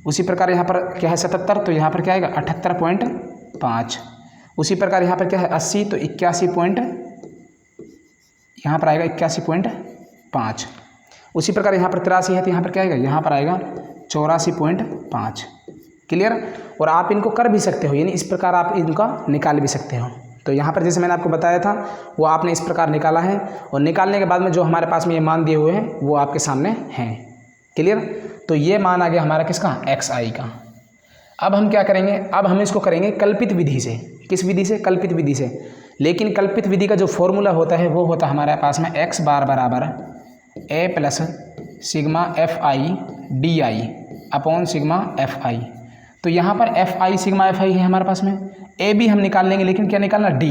उसी प्रकार यहाँ पर क्या है 77 तो यहाँ पर क्या आएगा 78.5, उसी प्रकार यहाँ पर क्या है 80 तो 81 यहाँ पर आएगा 81.5, उसी प्रकार यहाँ पर 83 है तो यहाँ पर क्या आएगा, यहाँ पर आएगा 84.5। क्लियर। और आप इनको कर भी सकते हो, यानी इस प्रकार आप इनका निकाल भी सकते हो। तो यहाँ पर जैसे मैंने आपको बताया था वो आपने इस प्रकार निकाला है और निकालने के बाद में जो हमारे पास में ये मान दिए हुए हैं वो आपके सामने हैं। क्लियर। तो ये मान आ गया हमारा किसका, xi का। अब हम क्या करेंगे, अब हम इसको करेंगे कल्पित विधि से। किस विधि से? कल्पित विधि से। लेकिन कल्पित विधि का जो फॉर्मूला होता है वो होता है हमारे पास में x बार बराबर a plus sigma F I D I upon sigma F I. तो यहाँ पर एफ आई सिग्मा एफ आई है हमारे पास में, a भी हम निकाल लेंगे, लेकिन क्या निकालना? d।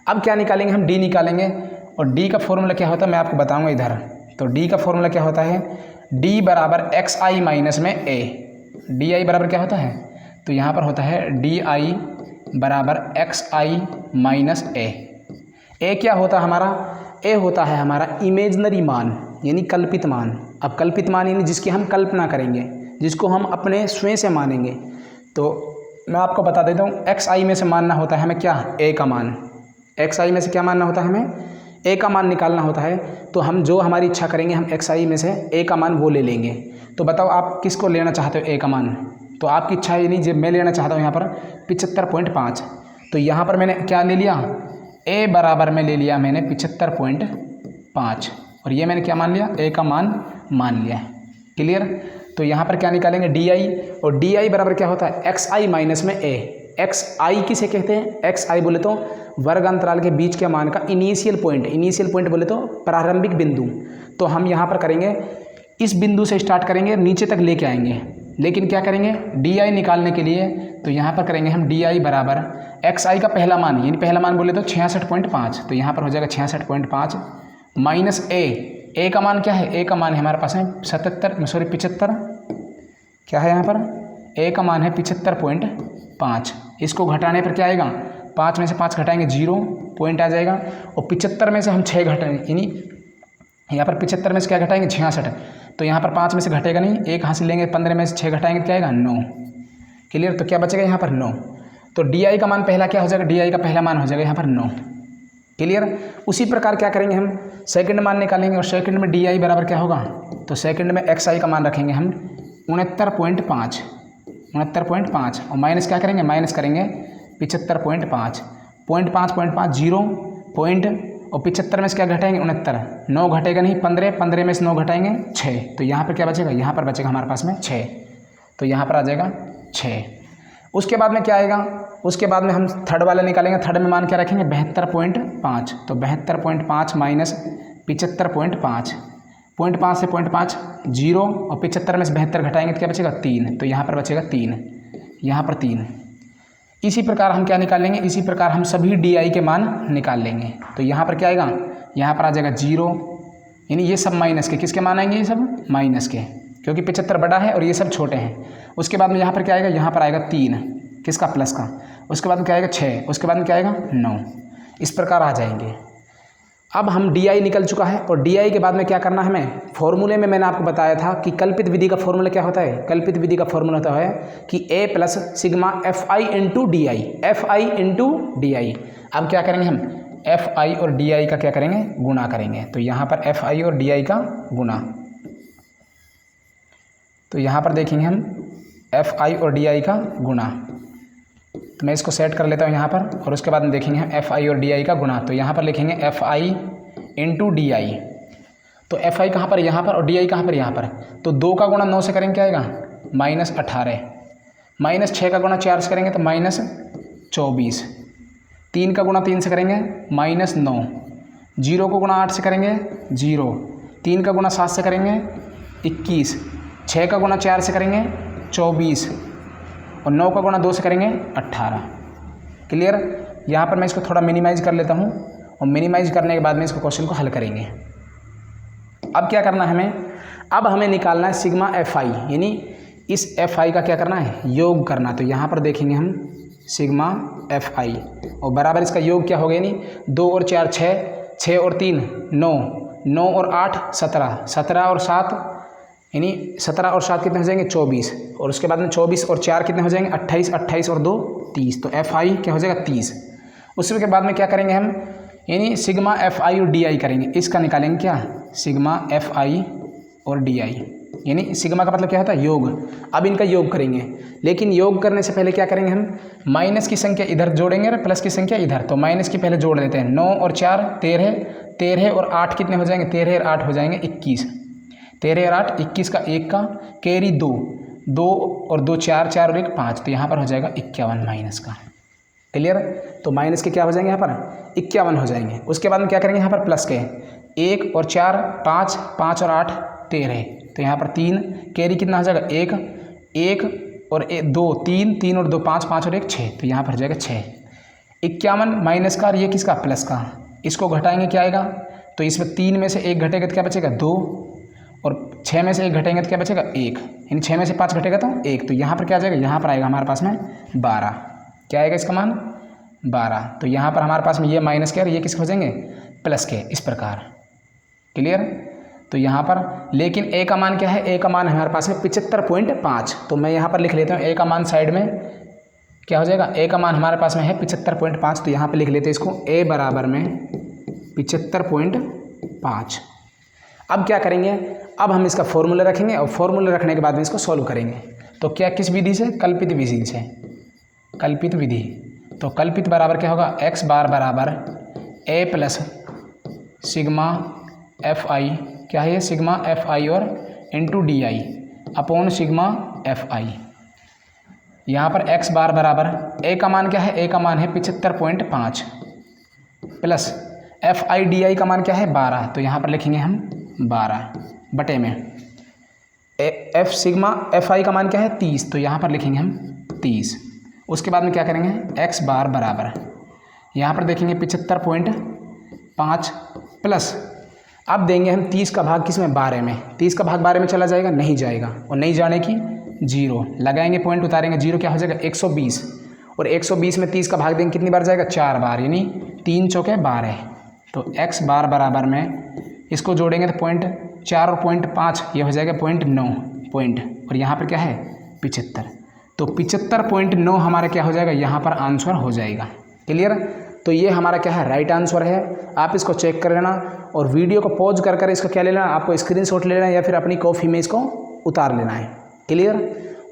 अब क्या निकालेंगे हम? d निकालेंगे। और d का फॉर्मूला क्या होता है मैं आपको बताऊँगा इधर। तो d का फॉर्मूला क्या होता है? d बराबर एक्स आई माइनस में a। डी आई बराबर क्या होता है? तो यहाँ पर होता है डी आई बराबर एक्स आई माइनस ए। ए क्या होता है हमारा? ए होता है हमारा इमेजनरी मान, यानी कल्पित मान। अब कल्पित मान यानी जिसकी हम कल्पना करेंगे, जिसको हम अपने स्वयं से मानेंगे। तो मैं आपको बता देता हूँ, एक्स आई में से मानना होता है हमें क्या? ए का मान। एक्स आई में से क्या मानना होता है हमें? ए का मान निकालना होता है। तो हम जो हमारी इच्छा करेंगे, हम एक्स आई में से ए का मान वो ले लेंगे। तो बताओ आप किसको लेना चाहते हो ए का मान? तो आपकी इच्छा है, यानी जब मैं लेना चाहता हूँ यहाँ पर 75.5। तो यहाँ पर मैंने क्या ले लिया? ए बराबर में ले लिया मैंने 75.5, और ये मैंने क्या मान लिया? ए का मान लिया। क्लियर? तो यहाँ पर क्या निकालेंगे? डी आई, और डी आई बराबर क्या होता है? एक्स आई माइनस में ए। एक्स आई किसे कहते हैं? एक्स आई बोले तो वर्ग अंतराल के बीच के मान का इनिशियल पॉइंट। इनिशियल पॉइंट बोले तो प्रारंभिक बिंदु। तो हम यहाँ पर करेंगे, इस बिंदु से स्टार्ट करेंगे, नीचे तक लेके आएंगे। लेकिन क्या करेंगे? डी आई निकालने के लिए तो यहाँ पर करेंगे हम डी आई बराबर एक्स आई का पहला मान, यानी पहला मान बोले तो 66.5। तो यहाँ पर हो जाएगा 66.5 माइनस ए का मान क्या है? ए का मान है हमारे पास है 75। क्या है यहाँ पर? ए का मान है 75.5। इसको घटाने पर क्या आएगा? 5 में से 5 घटाएंगे 0 पॉइंट आ जाएगा। और 75 में से हम 6 घटाएंगे, यानी यहाँ पर 75 में से क्या घटाएंगे? 66। तो यहाँ पर 5 में से घटेगा नहीं, एक हासिल लेंगे, 15 में से 6 घटाएंगे क्या आएगा? 9। क्लियर? तो क्या बचेगा यहाँ पर? 9। तो डी आई का मान पहला क्या हो जाएगा? डी आई का पहला मान हो जाएगा यहाँ पर 9। क्लियर? उसी प्रकार क्या करेंगे हम? सेकंड मान निकालेंगे, और सेकंड में डी आई बराबर क्या होगा? तो सेकंड में एक्स आई का मान रखेंगे हम 69.5 और माइनस क्या करेंगे? माइनस करेंगे 75.5 0 पॉइंट, और 75 में से क्या घटाएंगे? 69। 9 घटेगा नहीं, 15 में से 9 घटाएंगे 6। तो यहाँ पर क्या बचेगा? यहाँ पर बचेगा हमारे पास में 6। तो यहाँ पर आ जाएगा 6। उसके बाद में क्या आएगा? उसके बाद में हम थर्ड वाला निकालेंगे। थर्ड में मान क्या रखेंगे? 72.5। तो 72.5 माइनस 75.5, 0.5 से 0.5 0, और 75 में से 72 घटाएंगे तो क्या बचेगा? 3। तो यहाँ पर बचेगा 3, यहाँ पर 3। इसी प्रकार हम क्या निकालेंगे? इसी प्रकार हम सभी डी आई के मान निकाल लेंगे। तो यहाँ पर क्या आएगा? यहाँ पर आ जाएगा 0, यानी ये सब माइनस के। किसके मान आएंगे? ये सब माइनस के, क्योंकि 75 बड़ा है और ये सब छोटे हैं। उसके बाद में यहाँ पर क्या आएगा? यहाँ पर आएगा 3, किसका? प्लस का। उसके बाद में क्या आएगा? 6। उसके बाद में क्या आएगा? 9। इस प्रकार आ जाएंगे। अब हम डी आई निकल चुका है, और डी आई के बाद में क्या करना है हमें? फॉर्मूले में मैंने आपको बताया था कि कल्पित विधि का फॉर्मूला क्या होता है? कल्पित विधि का फॉर्मूला होता है कि A plus sigma F I into D I, F I into D I. अब क्या करेंगे हम? एफ आई और डी आई का क्या करेंगे? गुणा करेंगे। तो यहाँ पर एफ आई और डी आई का गुणा, तो यहाँ पर देखेंगे हम एफ आई और डी आई का गुणा। तो मैं इसको सेट कर लेता हूँ यहाँ पर, और उसके बाद में देखेंगे हम एफ आई और डी आई का गुणा। तो यहाँ पर लिखेंगे एफ आई इंटू डी आई। तो एफ आई कहाँ पर? यहाँ पर। और डी आई कहाँ पर? यहाँ पर। तो 2 का गुणा 9 से करेंगे क्या आएगा? -18। -6 का गुणा 4 से करेंगे तो -24। 3 का गुणा 3 से करेंगे -9। 0 को गुणा 8 से करेंगे 0। 3 का गुणा 7 से करेंगे 21। 6 का गुणा 4 से करेंगे 24, और 9 का गुणा 2 से करेंगे 18। क्लियर? यहाँ पर मैं इसको थोड़ा मिनिमाइज कर लेता हूँ, और मिनिमाइज करने के बाद में इसको क्वेश्चन को हल करेंगे। अब क्या करना है हमें? अब हमें निकालना है सिग्मा एफ आई, यानी इस एफ आई का क्या करना है? योग करना। तो यहाँ पर देखेंगे हम सिग्मा एफ आई, और बराबर इसका योग क्या हो गया? यानी 2 और 4 6, 6 और 3 9, 9 और 8 17, 17 और 7 यानी 17 और 7 कितने हो जाएंगे? 24, और उसके बाद में 24 और 4 कितने हो जाएंगे? 28, 28 और 2 30। तो एफ आई क्या हो जाएगा? 30। उसके बाद में क्या करेंगे हम? यानी सिग्मा एफ आई और डी आई करेंगे। इसका निकालेंगे क्या? सिग्मा एफ आई और डी आई, यानी सिग्मा का मतलब क्या होता है? योग। अब इनका योग करेंगे, लेकिन योग करने से पहले क्या करेंगे हम? माइनस की संख्या इधर जोड़ेंगे और प्लस की संख्या इधर। तो माइनस की पहले जोड़ देते हैं। 9 और 4 13, 13 और 8 कितने हो जाएंगे? 13 और 8 हो जाएंगे 21। 13 और 8 21 का 1 का कैरी 2, 2 और 2 4, 4 और 1 5, तो यहाँ पर हो जाएगा 51 माइनस का। क्लियर? तो माइनस के क्या हो जाएंगे यहाँ पर 51 हो जाएंगे। उसके बाद में क्या करेंगे यहाँ पर प्लस के 1 और 4 5, 5 और 8 13, तो यहाँ पर 3 कैरी कितना हो जाएगा 1 और 2 3, 3 और 2 5, 5 और 1 6, तो यहाँ पर हो जाएगा 6। 51 माइनस का और ये किसका प्लस का, इसको घटाएंगे क्या आएगा, तो इसमें 3 में से 1 घटेगा तो क्या बचेगा 2, और 6 में से 1 घटेंगे तो क्या बचेगा 1, यानी 6 में से 5 घटेगा तो 1, तो यहाँ पर क्या आ जाएगा, यहाँ पर आएगा हमारे पास में 12। क्या आएगा इसका मान 12। तो यहाँ पर हमारे पास में ये माइनस के और ये किसके हो जाएंगे प्लस के, इस प्रकार। क्लियर? तो यहाँ पर लेकिन ए का मान क्या है, ए का मान हमारे पास में 75.5, तो मैं यहाँ पर लिख लेता हूँ ए का मान साइड में क्या हो जाएगा, ए का मान हमारे पास में है 75.5, तो यहाँ पर लिख लेते हैं इसको ए बराबर में 75.5। अब क्या करेंगे, अब हम इसका फॉर्मूला रखेंगे और फॉर्मूला रखने के बाद में इसको सॉल्व करेंगे। तो क्या किस विधि से, कल्पित विधि से, कल्पित विधि। तो कल्पित बराबर क्या होगा, x बार बराबर a प्लस सिग्मा एफ आई, क्या है ये सिग्मा एफ आई और into D I upon sigma F आई। यहाँ पर x बार बराबर a का मान क्या है, a का मान है 75.5 प्लस एफ आई डी आई का मान क्या है 12, तो यहाँ पर लिखेंगे हम 12 बटे में एफ सिग्मा एफ आई का मान क्या है 30, तो यहाँ पर लिखेंगे हम 30। उसके बाद में क्या करेंगे x बार बराबर यहाँ पर देखेंगे 75.5 प्लस, अब देंगे हम 30 का भाग किस में 12 में, 30 का भाग 12 में चला जाएगा, नहीं जाएगा, और नहीं जाने की 0 लगाएंगे, पॉइंट उतारेंगे, 0 क्या हो जाएगा 120, और 120 में 30 का भाग देंगे कितनी बार जाएगा 4 बार, यानी 3 चौके 12। तो x बार बराबर में इसको जोड़ेंगे तो 0.4 और 0.5 ये हो जाएगा 0.9 पॉइंट, और यहाँ पर क्या है 75, तो 75.9 हमारा क्या हो जाएगा, यहाँ पर आंसर हो जाएगा। क्लियर? तो ये हमारा क्या है राइट आंसर है। आप इसको चेक कर लेना और वीडियो को पॉज कर कर इसका क्या ले लेना, आपको स्क्रीनशॉट ले लेना या फिर अपनी कॉपी में इसको उतार लेना है। क्लियर?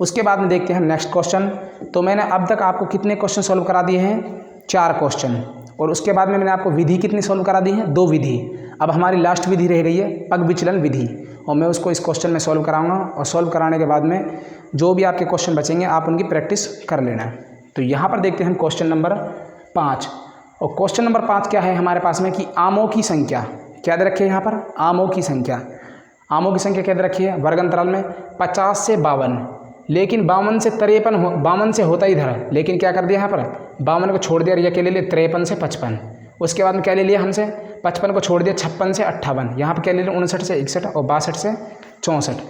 उसके बाद में देखते हैं नेक्स्ट क्वेश्चन। तो मैंने अब तक आपको कितने क्वेश्चन सॉल्व करा दिए हैं, 4 क्वेश्चन, और उसके बाद में मैंने आपको विधि कितनी सॉल्व करा दी है, 2 विधि। अब हमारी लास्ट विधि रह गई है पग विचलन विधि, और मैं उसको इस क्वेश्चन में सॉल्व कराऊंगा, और सॉल्व कराने के बाद में जो भी आपके क्वेश्चन बचेंगे आप उनकी प्रैक्टिस कर लेना है। तो यहाँ पर देखते हैं हम क्वेश्चन नंबर 5, और क्वेश्चन नंबर 5 क्या है हमारे पास में कि आमों की संख्या क्या दे रखी है, यहाँ पर आमों की संख्या, आमों की संख्या क्या दे रखी है वर्ग अंतराल में 50 से 52, लेकिन 52 से 53 52 से होता ही इधर, लेकिन क्या कर दिया यहाँ पर 52 को छोड़ दिया, क्या ले लिया 53 से 55। उसके बाद में क्या ले लिया हमसे 55 को छोड़ दिया 56 से 58, यहाँ पर क्या ले लिया 59 से 61 और 62 से 64।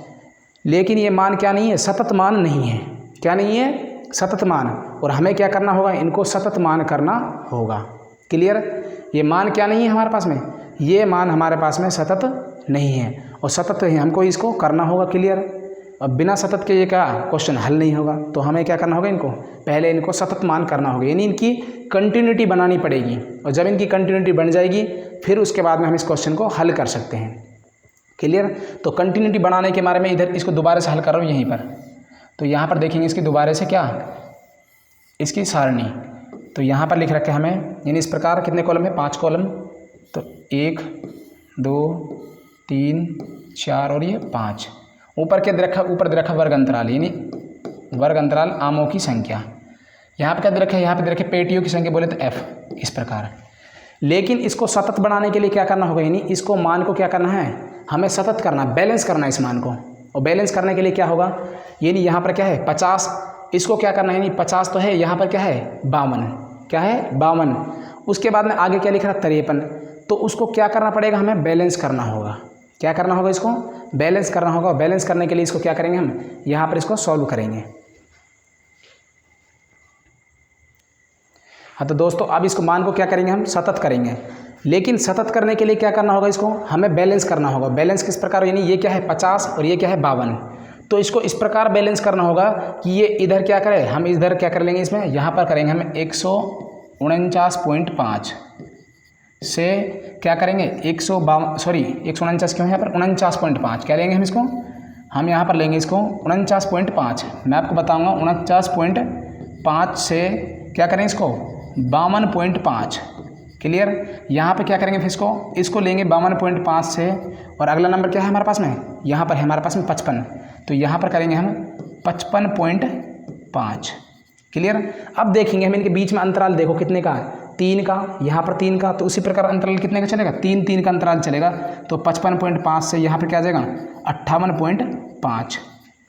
लेकिन ये मान क्या नहीं है, सतत मान नहीं है। क्या नहीं है, सतत मान, और हमें क्या करना होगा, इनको सतत मान करना होगा। क्लियर? ये मान क्या नहीं है हमारे पास में, ये मान हमारे पास में सतत नहीं है, और सतत हमको इसको करना होगा। क्लियर? अब बिना सतत के ये क्या क्वेश्चन हल नहीं होगा, तो हमें क्या करना होगा, इनको पहले इनको सतत मान करना होगा, यानी इनकी कंटिन्यूटी बनानी पड़ेगी, और जब इनकी कंटिन्यूटी बन जाएगी फिर उसके बाद में हम इस क्वेश्चन को हल कर सकते हैं। क्लियर? तो कंटिन्यूटी बनाने के बारे में इधर इसको दोबारा से हल कर रहा हूँ यहीं पर। तो यहाँ पर देखेंगे इसकी दोबारा से क्या इसकी सारणी, तो यहाँ पर लिख रखे हमें, यानी इस प्रकार कितने कॉलम है 5 कॉलम, तो 1 2 3 4 और ये 5। ऊपर क्या दे रखा, ऊपर दे रखा वर्ग अंतराल, यानी वर्ग अंतराल आमों की संख्या। यहाँ पर क्या दे रखा है, यहाँ पर दे रखे पेटियों की संख्या बोले तो f, इस प्रकार। लेकिन इसको सतत बनाने के लिए क्या करना होगा, यानी इसको मान को क्या करना है, हमें सतत करना, बैलेंस करना है इस मान को, और बैलेंस करने के लिए क्या होगा, यानी यहाँ पर क्या है 50, इसको क्या करना है, यानी 50 तो है, यहाँ पर क्या है 52, क्या है 52। उसके बाद में आगे क्या लिख रहा 53, तो उसको क्या करना पड़ेगा, हमें बैलेंस करना होगा। क्या करना होगा, इसको बैलेंस करना होगा। बैलेंस करने के लिए इसको क्या करेंगे, हम यहाँ पर इसको सॉल्व करेंगे। हाँ तो दोस्तों अब इसको मान को क्या करेंगे, हम सतत करेंगे, लेकिन सतत करने के लिए क्या करना होगा, इसको हमें बैलेंस करना होगा। बैलेंस किस प्रकार, यानी ये क्या है 50 और ये क्या है 52, तो इसको इस प्रकार बैलेंस करना होगा कि ये इधर क्या करे, हम इधर क्या कर लेंगे, इसमें यहाँ पर करेंगे हम 149.5 से क्या करेंगे 149 क्यों है यहाँ पर 49.5, क्या लेंगे हम इसको, हम यहाँ पर लेंगे इसको 49.5। मैं आपको बताऊँगा 49.5 से क्या करें इसको 52.5। क्लियर? यहाँ पे क्या करेंगे फिर इसको लेंगे 52.5 से, और अगला नंबर क्या है हमारे पास में, यहाँ पर है हमारे पास में 55, तो यहाँ पर करेंगे हम 55.5। क्लियर। अब देखेंगे हम इनके बीच में अंतराल देखो कितने का है, 3 का, यहाँ पर 3 का, तो उसी प्रकार अंतराल कितने का चलेगा, 3 का अंतराल चलेगा। तो 55.5 से यहाँ पर क्या आ जाएगा 58.5,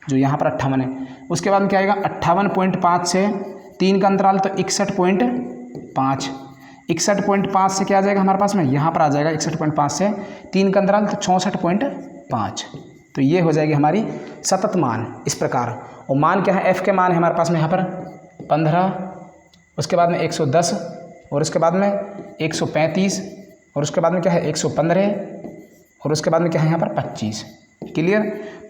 जो यहाँ पर 58 है। उसके बाद में क्या आएगा 58.5 से 3 का अंतराल तो 61.5, 61.5 से क्या आ जाएगा हमारे पास में, यहाँ पर आ जाएगा 61.5 से 3 का अंतराल तो 64.5। तो ये हो जाएगी हमारी सतत मान इस प्रकार। और मान क्या है, एफ के मान है हमारे पास में यहाँ पर 15, उसके बाद में 110, और उसके बाद में 135, और उसके बाद में क्या है 115, और उसके बाद में क्या है यहाँ पर 25। क्लियर।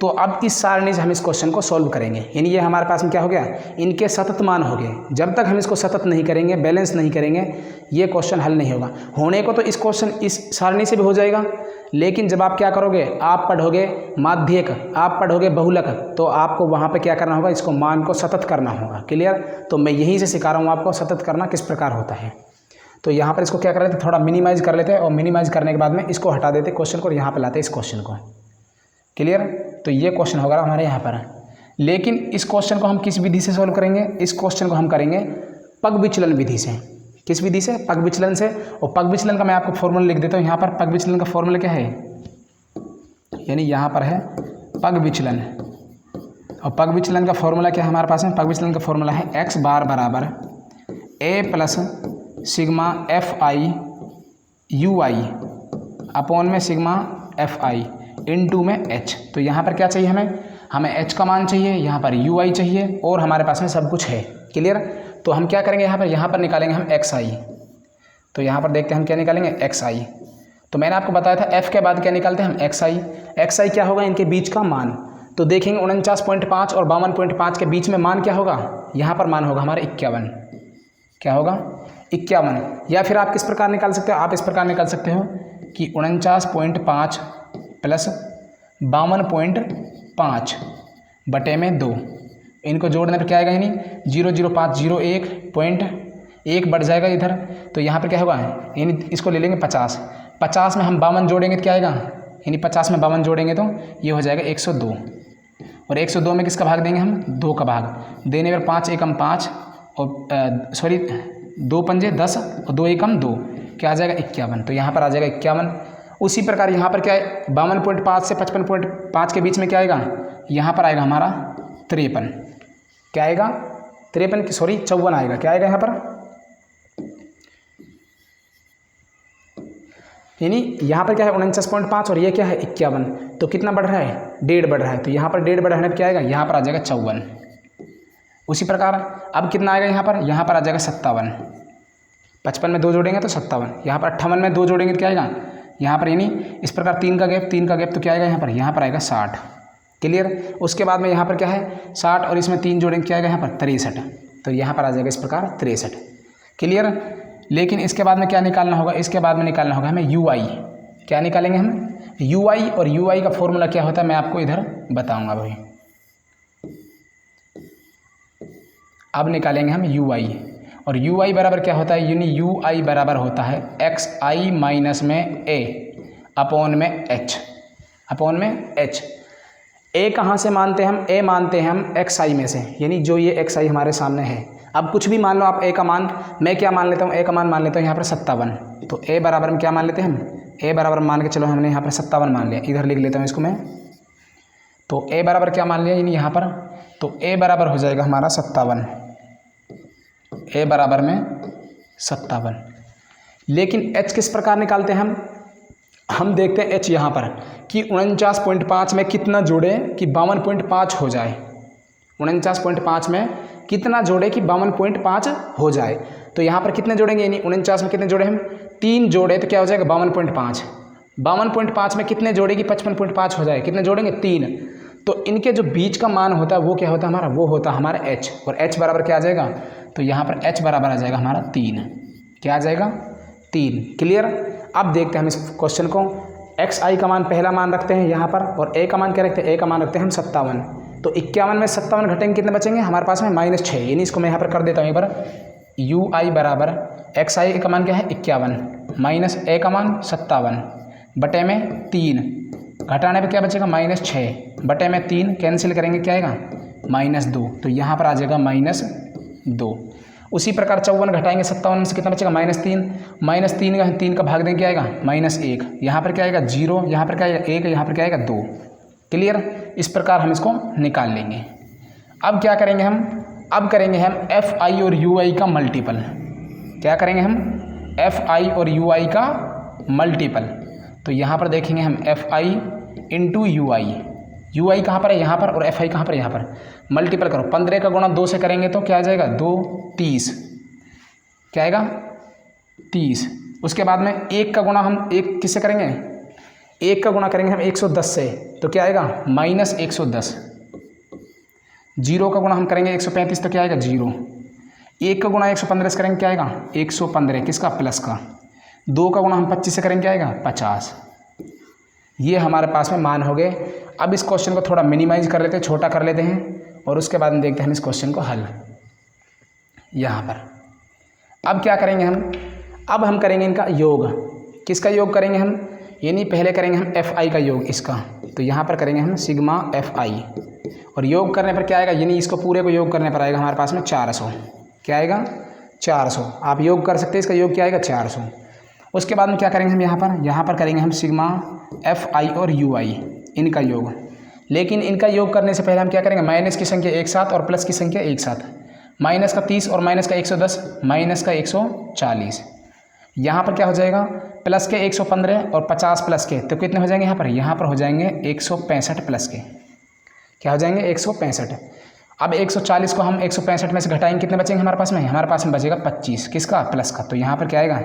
तो अब इस सारणी से हम इस क्वेश्चन को सॉल्व करेंगे, यानी ये हमारे पास में क्या हो गया, इनके सतत मान हो गए। जब तक हम इसको सतत नहीं करेंगे, बैलेंस नहीं करेंगे, ये क्वेश्चन हल नहीं होगा। होने को तो इस क्वेश्चन इस सारणी से भी हो जाएगा, लेकिन जब आप क्या करोगे, आप पढ़ोगे माध्यक, आप पढ़ोगे बहुलक, तो आपको वहाँ पे क्या करना होगा, इसको मान को सतत करना होगा। क्लियर। तो मैं यहीं से सिखा रहा हूँ आपको सतत करना किस प्रकार होता है। तो यहाँ पर इसको क्या कर लेते, थोड़ा मिनिमाइज कर लेते हैं, और मिनिमाइज करने के बाद में इसको हटा देते क्वेश्चन को, और यहाँ पर लाते इस क्वेश्चन को। क्लियर। तो ये क्वेश्चन होगा हमारे यहाँ पर। लेकिन इस क्वेश्चन को हम किस विधि से सॉल्व करेंगे, इस क्वेश्चन को हम करेंगे पग विचलन विधि से। किस विधि से, पग विचलन से। और पग विचलन का मैं आपको फॉर्मूला लिख देता हूँ यहाँ पर। पग विचलन का फॉर्मूला क्या है, यानी यहाँ पर है पग विचलन, और पग विचलन का फॉर्मूला क्या है हमारे पास में, पग विचलन का फॉर्मूला है x बार बराबर a plus sigma F I you I upon में सिग्मा एफ आई इनटू में h। तो यहाँ पर क्या चाहिए हमें h का मान चाहिए, यहाँ पर यू आई चाहिए, और हमारे पास में सब कुछ है। क्लियर। तो हम क्या करेंगे, यहाँ पर निकालेंगे हम एक्स आई। तो यहाँ पर देखते हैं हम क्या निकालेंगे, एक्स आई। तो मैंने आपको बताया था f के बाद क्या निकालते हैं हम, एक्स आई। एक्स आई क्या होगा, इनके बीच का मान। तो देखेंगे 49.5 और 52.5 के बीच में मान क्या होगा, यहाँ पर मान होगा हमारे 51। क्या होगा 51। या फिर आप किस प्रकार निकाल सकते हो, आप इस प्रकार निकाल सकते हो कि 49.5 प्लस 52.5 बटे में 2, इनको जोड़ने पर क्या आएगा, यानी 0.01 बढ़ जाएगा इधर। तो यहाँ पर क्या होगा, यानी इसको ले लेंगे 50, 50 में हम 52 जोड़ेंगे तो क्या आएगा, यानी 50 में 52 जोड़ेंगे तो ये हो जाएगा 102। और 102 में किसका भाग देंगे हम, 2 का भाग देने पर 5 एकम 5, और सॉरी 2 पंजे 10 और 2 एकम 2, क्या आ जाएगा 51। तो यहाँ पर आ जाएगा 51। उसी प्रकार यहाँ पर क्या है, 52.5 से 55.5 के बीच में क्या आएगा, यहाँ पर आएगा हमारा 53। क्या आएगा 53 की सॉरी 54 आएगा। क्या आएगा यहाँ पर, यानी यहाँ पर क्या है 49.5 और ये क्या है 51। तो कितना बढ़ रहा है, 1.5 बढ़ रहा है। तो यहाँ पर 1.5 बढ़ाने पर क्या आएगा, यहाँ पर आ जाएगा 54। उसी प्रकार अब कितना आएगा यहाँ पर आ जाएगा 57। 55 में 2 जोड़ेंगे तो 57। यहाँ पर 58 में 2 जोड़ेंगे तो क्या आएगा, यहाँ पर यानी इस प्रकार 3 का गैप तो क्या आएगा यहाँ पर आएगा 60। क्लियर। उसके बाद में यहाँ पर क्या है 60 और इसमें 3 जोड़ेंगे क्या आएगा यहाँ पर 63। तो यहाँ पर आ जाएगा इस प्रकार 63। क्लियर। लेकिन इसके बाद में क्या निकालना होगा, इसके बाद में निकालना होगा हमें यू आई। क्या निकालेंगे हम, यू आई। और यू आई का फॉर्मूला क्या होता है मैं आपको इधर बताऊंगा भाई। अब निकालेंगे हम यू आई, और यू आई बराबर क्या होता है, यानी यू आई बराबर होता है एक्स आई माइनस में ए अपॉन में एच, अपॉन में एच। ए कहाँ से मानते हैं हम, ए मानते हैं हम एक्स आई में से, यानी जो ये एक्स आई हमारे सामने है। अब कुछ भी मान लो आप, ए का मान मैं क्या मान लेता हूँ, ए का मान मान लेता हूँ यहाँ पर 57। तो ए बराबर में क्या मान लेते हैं हम, ए बराबर मान के चलो हमने यहाँ पर 57 मान लिया। इधर लिख लेता हूँ इसको मैं। तो ए बराबर क्या मान लिया, यानी यहाँ पर, तो ए बराबर हो जाएगा हमारा 57, ए बराबर में 57। लेकिन एच किस प्रकार निकालते हैं हम देखते हैं एच यहाँ पर कि 49.5 में कितना जोड़े कि 52.5 हो जाए। 49.5 में कितना जोड़े कि 52.5 हो जाए। तो यहाँ पर कितने जोड़ेंगे, यानी 49 में कितने जोड़े हम, 3 जोड़े तो क्या हो जाएगा 52.5। 52.5 में कितने जोड़े कि 55.5 हो जाए, कितने जोड़ेंगे 3। तो इनके जो बीच का मान होता है वो क्या होता है हमारा, वो होता है हमारा एच। और एच बराबर क्या आ जाएगा, तो यहाँ पर एच बराबर आ जाएगा हमारा 3। क्या आ जाएगा 3। क्लियर। अब देखते हैं हम इस क्वेश्चन को। एक्स आई का मान पहला मान रखते हैं यहाँ पर, और ए का मान क्या रखते हैं, ए का मान रखते हैं हम 57। तो 51 में 57 घटेंगे कितने बचेंगे हमारे पास में -6, यानी इसको मैं यहाँ पर कर देता हूँ एक बार। यू आई बराबर एक्स आई का मान क्या है 51 माइनस ए का मान 57 बटे में 3, घटाने पे क्या बचेगा -6 बटे में 3, कैंसिल करेंगे क्या आएगा -2, तो यहाँ पर आ जाएगा -2। उसी प्रकार 54 घटाएंगे 57 से कितना बचेगा -3 का 3 का भाग देंगे क्या आएगा -1, यहाँ पर क्या आएगा 0, यहाँ पर क्या आएगा 1, यहाँ पर क्या आएगा 2। क्लियर। इस प्रकार हम इसको निकाल लेंगे। अब क्या करेंगे हम, अब करेंगे हम FI और UI का मल्टीपल। क्या करेंगे हम, FI और UI का मल्टीपल। तो यहाँ पर देखेंगे हम FI इंटू UI कहाँ पर है, यहाँ पर, और FI कहाँ पर, यहाँ पर। मल्टीपल करो, 15 का गुणा 2 से करेंगे तो क्या आ जाएगा 2 30, क्या आएगा 30। उसके बाद में 1 का गुणा हम 1 किससे करेंगे, 1 का गुणा करेंगे हम 110 से, तो क्या आएगा -110। 0 का गुणा हम करेंगे 135, तो क्या आएगा 0। 1 का गुणा 115 से करेंगे क्या आएगा 115, किसका, प्लस का। 2 का गुणा हम 25 से करेंगे क्या आएगा 50। ये हमारे पास में मान हो गए। अब इस क्वेश्चन को थोड़ा मिनिमाइज कर लेते हैं, छोटा कर लेते हैं, और उसके बाद में देखते हैं हम इस क्वेश्चन को हल। यहाँ पर अब क्या करेंगे हम, अब हम करेंगे इनका योग। किसका योग करेंगे हम, यानी पहले करेंगे हम FI का योग इसका, तो यहाँ पर करेंगे हम सिग्मा FI, और योग करने पर क्या आएगा, यानी इसको पूरे को योग करने पर आएगा हमारे पास में 400। क्या आएगा 400। आप योग कर सकते हैं, इसका योग क्या आएगा 400। उसके बाद में क्या करेंगे हम, यहाँ पर करेंगे हम सिग्मा FI और UI इनका योग। लेकिन इनका योग करने से पहले हम क्या करेंगे, माइनस की संख्या एक साथ और प्लस की संख्या एक साथ। माइनस का 30 और माइनस का 110, माइनस का 140। यहाँ पर क्या हो जाएगा, प्लस के 115 और 50 प्लस के, तो कितने हो जाएंगे यहाँ पर हो जाएंगे 165 प्लस के, क्या हो जाएंगे 165। अब 140 को हम 165 में से घटाएंगे, कितने बचेंगे हमारे पास में बचेगा 25, किसका, प्लस का। तो यहाँ पर क्या आएगा,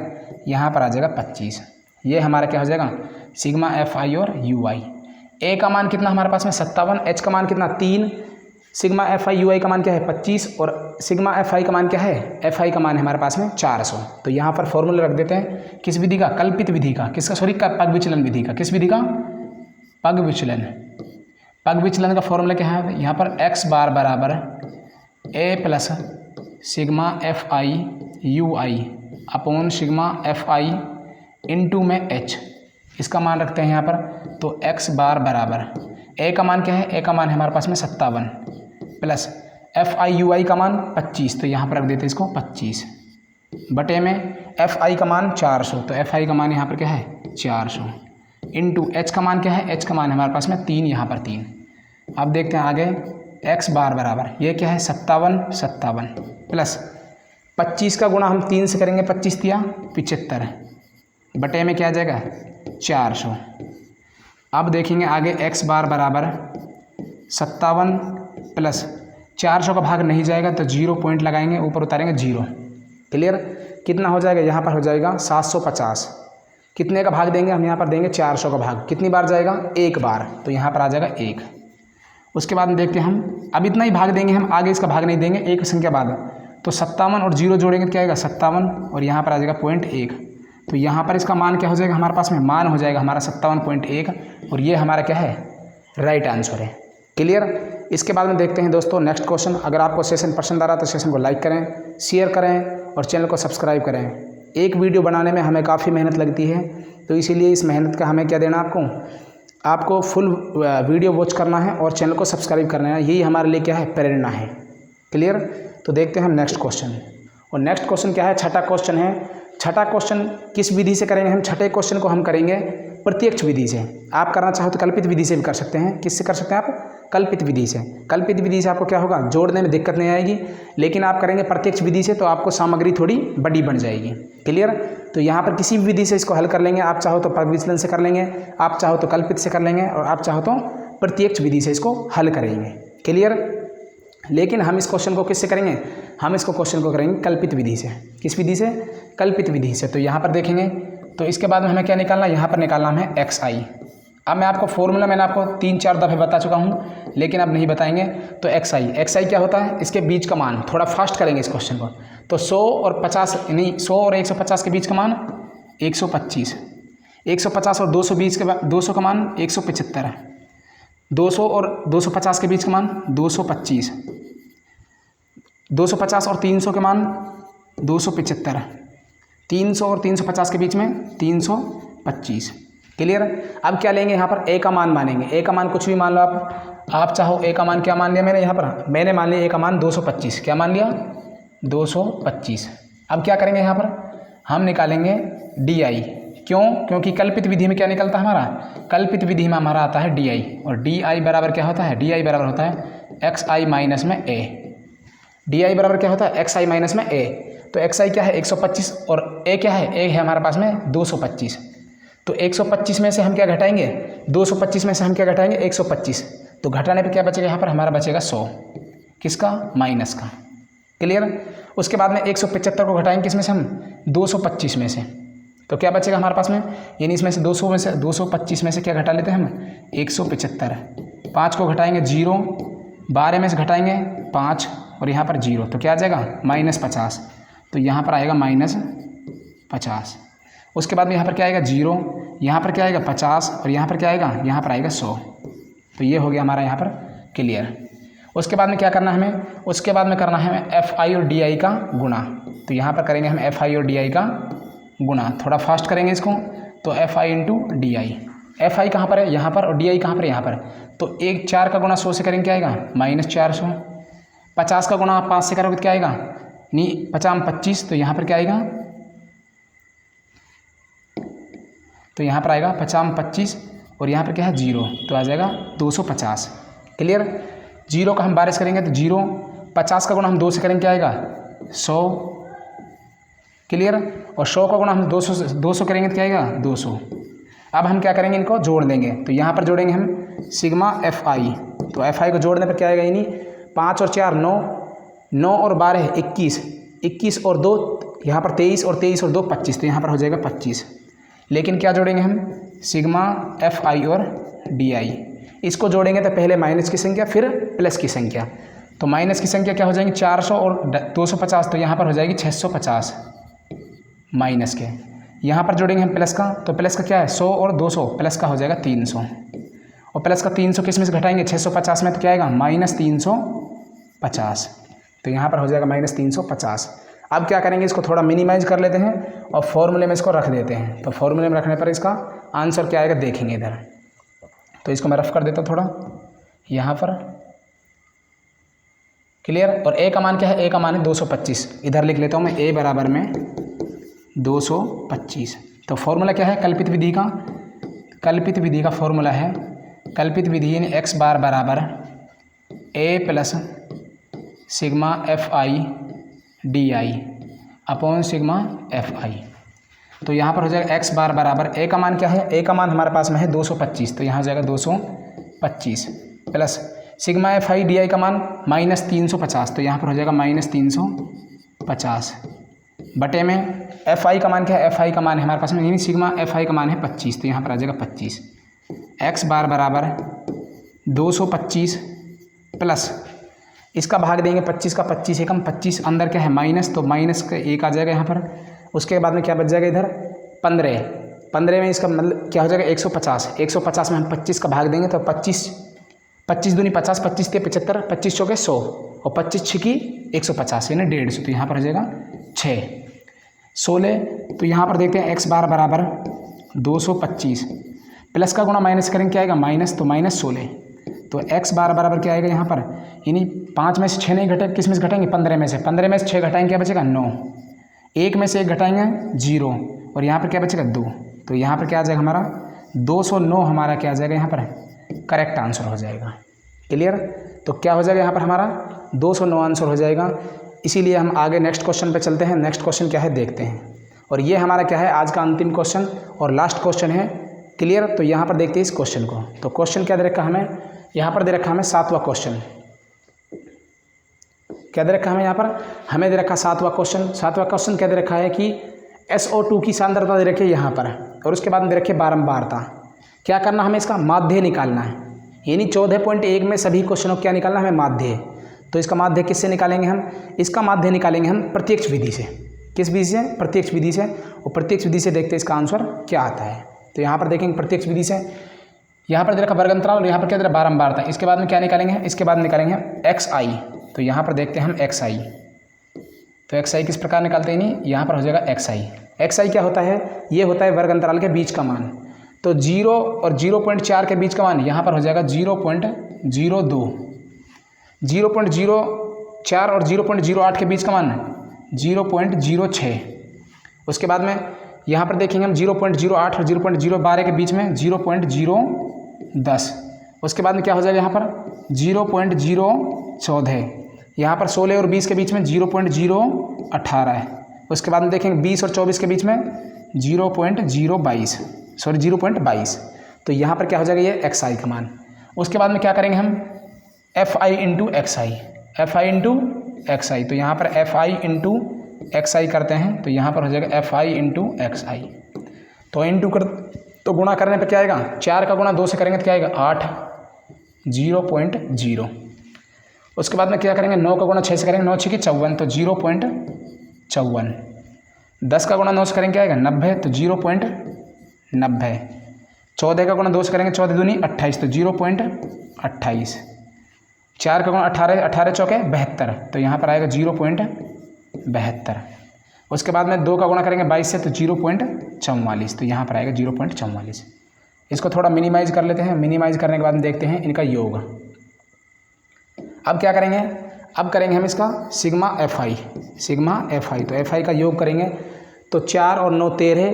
यहाँ पर आ जाएगा 25। ये हमारा क्या हो जाएगा, सिग्मा FI और UI। A का मान कितना हमारे पास में 57, H का मान कितना 3, सिग्मा FI UI का मान क्या है 25, और सिग्मा FI का मान क्या है, FI का मान है हमारे पास में 400। तो यहाँ पर फॉर्मूला रख देते हैं, किस विधि का, कल्पित विधि का, किसका, सॉरी पग विचलन विधि का। किस विधि का, पग विचलन। पग विचलन का फॉर्मूला क्या है, यहाँ पर x बार बराबर A plus sigma FI UI upon sigma FI into में H, इसका मान रखते हैं यहाँ पर। तो x बार बराबर A का मान क्या है, A का मान है हमारे पास में 57 प्लस FI UI का मान 25, तो यहाँ पर रख देते हैं इसको 25 बटे में FI का मान 400, तो FI का मान यहाँ पर क्या है 400 इंटू H का मान क्या है, H का मान है हमारे पास में 3, यहाँ पर 3। अब देखते हैं आगे, x बार बराबर ये क्या है 57 प्लस 25 का गुणा हम 3 से करेंगे, 25 दिया 75 बटे में क्या आ जाएगा 400। अब देखेंगे आगे, x बार बराबर 57 प्लस 400 का भाग नहीं जाएगा तो 0 पॉइंट लगाएंगे, ऊपर उतारेंगे 0। क्लियर। कितना हो जाएगा, यहाँ पर हो जाएगा 750। कितने का भाग देंगे हम, यहाँ पर देंगे 400 का भाग। कितनी बार जाएगा, एक बार, तो यहाँ पर आ जाएगा 1। उसके बाद में देखते हैं हम, अब इतना ही भाग देंगे हम, आगे इसका भाग नहीं देंगे, एक संख्या बाद। तो 57 और 0 जोड़ेंगे तो क्या आएगा 57, और यहाँ पर आ जाएगा 0.1। तो यहाँ पर इसका मान क्या हो जाएगा हमारे पास में, मान हो जाएगा हमारा 57.1, और ये हमारा क्या है राइट आंसर है। क्लियर। इसके बाद में देखते हैं दोस्तों नेक्स्ट क्वेश्चन। अगर आपको सेशन पसंद आ रहा है तो सेशन को लाइक करें, शेयर करें और चैनल को सब्सक्राइब करें। एक वीडियो बनाने में हमें काफ़ी मेहनत लगती है, तो इसीलिए इस मेहनत का हमें क्या देना, आपको फुल वीडियो वॉच करना है और चैनल को सब्सक्राइब करना है। यही हमारे लिए क्या है, प्रेरणा है। क्लियर। तो देखते हैं हम नेक्स्ट क्वेश्चन, और नेक्स्ट क्वेश्चन क्या है, छठा क्वेश्चन है। छठा क्वेश्चन किस विधि से करेंगे हम, छठे क्वेश्चन को हम करेंगे प्रत्यक्ष विधि से। आप करना चाहो तो कल्पित विधि से भी कर सकते हैं। किससे कर सकते हैं आप, कल्पित विधि से। कल्पित विधि से आपको क्या होगा, जोड़ने में दिक्कत नहीं आएगी, लेकिन आप करेंगे प्रत्यक्ष विधि से तो आपको सामग्री थोड़ी बड़ी बन जाएगी। क्लियर। तो यहाँ पर किसी भी विधि से इसको हल कर लेंगे। आप चाहो तो पग विचलन से कर लेंगे, आप चाहो तो कल्पित से कर लेंगे, और आप चाहो तो प्रत्यक्ष विधि से इसको हल करेंगे। क्लियर। लेकिन हम इस क्वेश्चन को किससे करेंगे, हम इसको क्वेश्चन को करेंगे कल्पित विधि से। किस विधि से, कल्पित विधि से। तो यहाँ पर देखेंगे, तो इसके बाद में हमें क्या निकालना है, यहाँ पर निकालना है XI। अब मैं आपको फॉर्मूला मैंने आपको 3-4 दफ़े बता चुका हूँ, लेकिन अब नहीं बताएंगे। तो XI क्या होता है, इसके बीच का मान, थोड़ा फास्ट करेंगे इस क्वेश्चन को। तो 100 और 50 नहीं, 100 और 150 के बीच का मान 125, 150 और 220 के 200 का मान 175, 200 और 250 के बीच का मान 225, 250 और 300 के मान 275, 300 और 350 के बीच में 325। क्लियर। अब क्या लेंगे यहाँ पर, ए का मान मानेंगे। ए का मान कुछ भी मान लो आप चाहो। ए का मान क्या मान लिया मैंने यहाँ पर, मैंने मान लिया ए का मान 225। क्या मान लिया, 225। अब क्या करेंगे यहाँ पर, हम निकालेंगे डी आई। क्यों, क्योंकि कल्पित विधि में क्या निकलता है हमारा, कल्पित विधि में हमारा आता है डी आई। और डी आई बराबर क्या होता है, डी आई बराबर होता है एक्स आई माइनस में ए। डी आई बराबर क्या होता है, एक्स आई माइनस में ए। तो एक्स आई क्या है 125 और ए क्या है, ए है हमारे पास में 225। तो 125 में से हम क्या घटाएंगे, 225 में से हम क्या घटाएंगे 125। तो घटाने पे क्या बचेगा यहाँ पर, हमारा बचेगा 100। किसका, माइनस का। क्लियर। उसके बाद में 175 को घटाएंगे किस में से हम, 225 में से। तो क्या बचेगा हमारे पास में, यानी इसमें से 200 में से 225 में से क्या घटा लेते हैं हम, 175। 5 को घटाएंगे 0, 12 में से घटाएंगे 5 और यहाँ पर 0, तो क्या आ जाएगा -50। तो यहाँ पर आएगा -50। उसके बाद में यहाँ पर क्या आएगा 0, यहाँ पर क्या आएगा 50 और यहाँ पर क्या आएगा, यहाँ पर आएगा 100। तो ये हो गया हमारा यहाँ पर क्लियर। उसके बाद में क्या करना है हमें, उसके बाद में करना है हमें एफ आई और डी आई का गुणा। तो यहाँ पर करेंगे हम एफ आई और डी आई का गुणा। थोड़ा फास्ट करेंगे इसको। तो F I into D I. F आई कहाँ पर है, यहाँ पर, और डी आई कहाँ पर है, यहाँ पर। तो 4 का गुणा 100 से करेंगे क्या आएगा, -400। 50 का गुणा आप 5 से करोगे तो क्या आएगा, 50 25। तो यहाँ पर क्या आएगा, तो यहाँ पर आएगा 50 25 और यहाँ पर क्या है 0, तो आ जाएगा 250। क्लियर। 0 का हम 12 से करेंगे तो 0, 50 का गुणा हम 2 से करेंगे क्या आएगा 100। क्लियर। और 100 का गुणा हम 200 करेंगे तो क्या आएगा 200। अब हम क्या करेंगे, इनको जोड़ देंगे। तो यहाँ पर जोड़ेंगे हम सिग्मा एफ आई। तो एफ आई को जोड़ने पर क्या आएगा, यानी 5 और 4 9, 9 और 12 21, 21 और 2 यहाँ पर 23 और 23 और 2 25। तो यहाँ पर हो जाएगा 25। लेकिन क्या जोड़ेंगे हम, सिग्मा एफ आई और डी आई। इसको जोड़ेंगे तो पहले माइनस की संख्या फिर प्लस की संख्या। तो माइनस की संख्या क्या हो जाएगी 400 और 250। तो यहाँ पर हो जाएगी 650 माइनस के। यहाँ पर जोड़ेंगे हम प्लस का। तो प्लस का क्या है 100 और 200, प्लस का हो जाएगा 300। और प्लस का 300 किस में से घटाएंगे 650 में, तो क्या आएगा -350। तो यहाँ पर हो जाएगा -350। अब क्या करेंगे, इसको थोड़ा मिनिमाइज कर लेते हैं और फॉर्मूले में इसको रख देते हैं। तो फॉर्मूले में रखने पर इसका आंसर क्या आएगा देखेंगे इधर। तो इसको मैं रफ कर देता हूँ थोड़ा यहाँ पर। क्लियर। और ए का मान क्या है, ए का मान है 225। इधर लिख लेता हूँ मैं, ए बराबर में 225। तो फॉर्मूला क्या है कल्पित विधि का, कल्पित विधि का फॉर्मूला है, कल्पित विधि यानी एक्स बार बराबर A plus sigma F I D I upon sigma F I. तो यहाँ पर हो जाएगा एक्स बार बराबर, ए का मान क्या है, ए का मान हमारे पास में है 225। तो यहाँ हो जाएगा 225 plus sigma F I D आई का मान -350। तो यहाँ पर हो जाएगा -350 बटे में एफ आई का मान क्या है, एफ आई का मान है हमारे पास में, यानी सिग्मा एफ आई का मान है 25। तो यहाँ पर आ जाएगा 25। एक्स बार बराबर 225 प्लस इसका भाग देंगे 25 का, 25 एकम 25, अंदर क्या है माइनस, तो माइनस का 1 आ जाएगा यहाँ पर। उसके बाद में क्या बच जाएगा इधर 15 में इसका मतलब क्या हो जाएगा 150। 150 में हम 25 का भाग देंगे तो 25 दूनी 50, 25 ते 75, 25 चौके 100 और 25 छिकी 150 यानी 150। तो यहाँ पर हो जाएगा 6 16। तो यहाँ पर देखते हैं एक्स बार बराबर 225 प्लस का गुणा माइनस करेंगे क्या आएगा माइनस, तो -16। तो एक्स बार बराबर क्या आएगा यहाँ पर, यानी 5 में से 6 नहीं घटे, किस में से घटाएंगे 15 में से। 15 में से 6 घटाएंगे क्या बचेगा 9, 1 में से 1 घटाएंगे 0 और यहाँ पर क्या बचेगा 2। तो यहाँ पर क्या आ जाएगा हमारा 209 हमारा क्या आ जाएगा यहाँ पर करेक्ट आंसर हो जाएगा। क्लियर। तो क्या हो जाएगा यहाँ पर हमारा 209 आंसर हो जाएगा। इसीलिए हम आगे नेक्स्ट क्वेश्चन पे चलते हैं। नेक्स्ट क्वेश्चन क्या है देखते हैं। और ये हमारा क्या है आज का अंतिम क्वेश्चन और लास्ट क्वेश्चन है। क्लियर। तो यहाँ पर देखते हैं इस क्वेश्चन को। तो क्वेश्चन क्या दे रखा हमें, यहाँ पर दे रखा हमें 7वां क्वेश्चन। क्या दे रखा हमें यहाँ पर, हमें दे रखा 7वां क्वेश्चन। 7वां क्वेश्चन क्या दे रखा है कि SO2 की सांद्रता दे रखी है यहाँ पर और उसके बाद में दे रखी है बारंबारता। क्या करना हमें, इसका माध्य निकालना है। यानी 14.1 में सभी क्वेश्चनों को क्या निकालना है हमें माध्य। तो इसका माध्य किससे निकालेंगे हम, इसका माध्य निकालेंगे हम प्रत्यक्ष विधि से। किस विधि से, प्रत्यक्ष विधि से। और प्रत्यक्ष विधि से देखते हैं इसका आंसर क्या आता है। तो यहाँ पर देखेंगे प्रत्यक्ष विधि से, यहाँ पर दे रखा वर्ग अंतराल और यहाँ पर क्या दे रखा बारंबारता। इसके बाद में क्या निकालेंगे, इसके बाद निकालेंगे XI। तो यहाँ पर देखते हैं हम XI। तो XI किस प्रकार निकालते हैं, नहीं यहाँ पर हो जाएगा XI। XI क्या होता है, ये होता है वर्ग अंतराल के बीच का मान। तो 0 और 0.4 के बीच का मान यहाँ पर हो जाएगा 0.02। 0.04 और 0.08 के बीच का मान 0.06। उसके बाद में यहाँ पर देखेंगे हम 0.08 और 0.012 के बीच में 0.010। उसके बाद में क्या हो जाएगा यहाँ पर 0.014। यहाँ पर 16 और 20 के बीच में 0.018 है। उसके बाद में देखेंगे 20 और 24 के बीच में 0.22। तो यहाँ पर क्या हो जाएगा ये xi का मान। उसके बाद में क्या करेंगे हम fi इंटू xi, तो यहाँ पर fi इंटू xi करते हैं, तो यहाँ पर हो जाएगा fi इंटू xi। तो इंटू कर तो गुणा करने पर क्या आएगा, 4 का गुणा 2 से करेंगे तो क्या आएगा 8, 0.0। उसके बाद में क्या करेंगे 9 का गुणा 6 से करेंगे, 9 6 की 54, तो 0.54। 10 का गुणा 9 से करेंगे क्या आएगा 90, तो 0.90। 14 का गुणा 2 से करेंगे 14 दूनी 28, तो 0.28। 4 का गुणा 18, 18 चौके 72, तो यहाँ पर आएगा 0.72। उसके बाद में 2 का गुणा करेंगे 22 से, तो 0.44, तो यहाँ पर आएगा 0.44। इसको थोड़ा मिनिमाइज़ कर लेते हैं। मिनिमाइज़ करने के बाद में देखते हैं इनका योग। अब क्या करेंगे, अब करेंगे हम इसका सिग्मा fi। तो fi का योग करेंगे तो 4 और 9 13,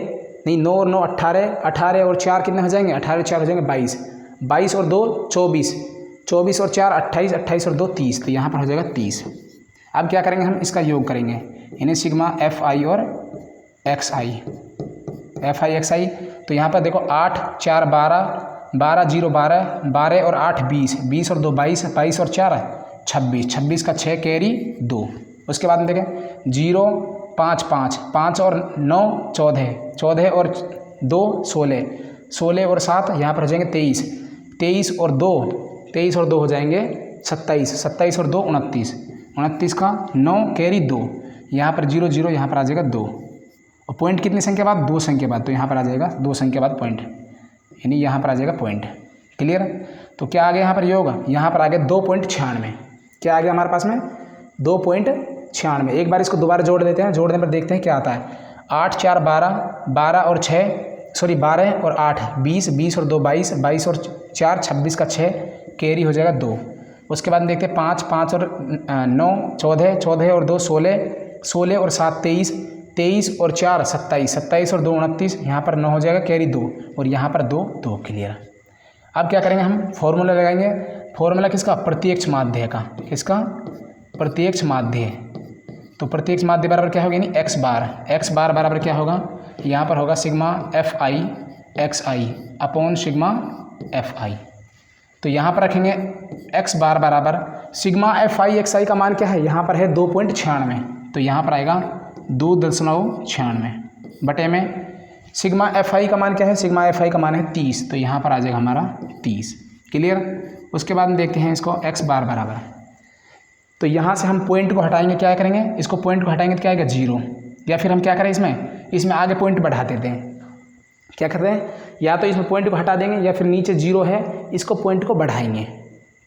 नहीं 9 और 9 18, 18 और 4 कितने हो जाएंगे, 18 और 4 हो जाएंगे 22, 22 और 2 24, 24 और 4 28, 28 और 2 30, तो यहाँ पर हो जाएगा 30। अब क्या करेंगे हम इसका योग करेंगे, इन्हें सिग्मा fi और xi, तो यहाँ पर देखो 8 4 12, 12 0 12, 12 और 8 20, 20 और 2 22, 22 और 4 26, 26 का 6 कैरी 2। उसके बाद में देखें 0 5 5, 5 और 9 14, 14 और 2 16, 16 और 7 यहाँ पर हो जाएंगे 23, 23 और 2 हो जाएंगे 27, 27 और 2 29, 29 का 9 कैरी 2, यहाँ पर 0 0, यहाँ पर आ जाएगा 2, और पॉइंट कितनी संख्या बाद 2 संख्या बाद, तो यहाँ पर आ जाएगा 2 संख्या बाद पॉइंट, यानी यहाँ पर आ जाएगा पॉइंट। क्लियर। तो क्या आ गया यहाँ पर योग, यहाँ पर आ गया 2.96। क्या आ गया हमारे पास में 2.96। एक बार इसको दोबारा जोड़ देते हैं, जोड़ने पर देखते हैं क्या आता है। 8 4 12, 12 और 8 20, 20 और 2 22, 22 और 4 26 का 6 कैरी हो जाएगा 2। उसके बाद देखते हैं 5 5 और 9 14, 14 और 2 16, 16 और 7 23, 23 और 4 27, 27 और 2 29, यहाँ पर 9 हो जाएगा कैरी 2, और यहाँ पर 2 2। क्लियर। अब क्या करेंगे हम फॉर्मूला लगाएंगे। फॉर्मूला किसका, प्रत्यक्ष माध्य का। किसका, प्रत्यक्ष माध्य। तो प्रत्यक्ष माध्य बराबर क्या होगा, यानी x बार बराबर क्या होगा, यहाँ पर होगा sigma fi xi upon sigma fi। तो यहाँ पर रखेंगे x बार बराबर सिग्मा fi xi का मान क्या है, यहाँ पर है 2.96, तो यहाँ पर आएगा 2.96 बटे में सिग्मा fi का मान क्या है, सिग्मा fi का मान है 30, तो यहाँ पर आ जाएगा हमारा 30। क्लियर। उसके बाद में देखते हैं इसको x बार बराबर, तो यहाँ से हम पॉइंट को हटाएंगे, क्या करेंगे, इसको पॉइंट को हटाएंगे तो क्या आएगा 0, या फिर हम क्या करें इसमें आगे पॉइंट बढ़ा देते हैं। क्या करते हैं, या तो इसमें पॉइंट को हटा देंगे, या फिर नीचे 0 है इसको पॉइंट को बढ़ाएंगे।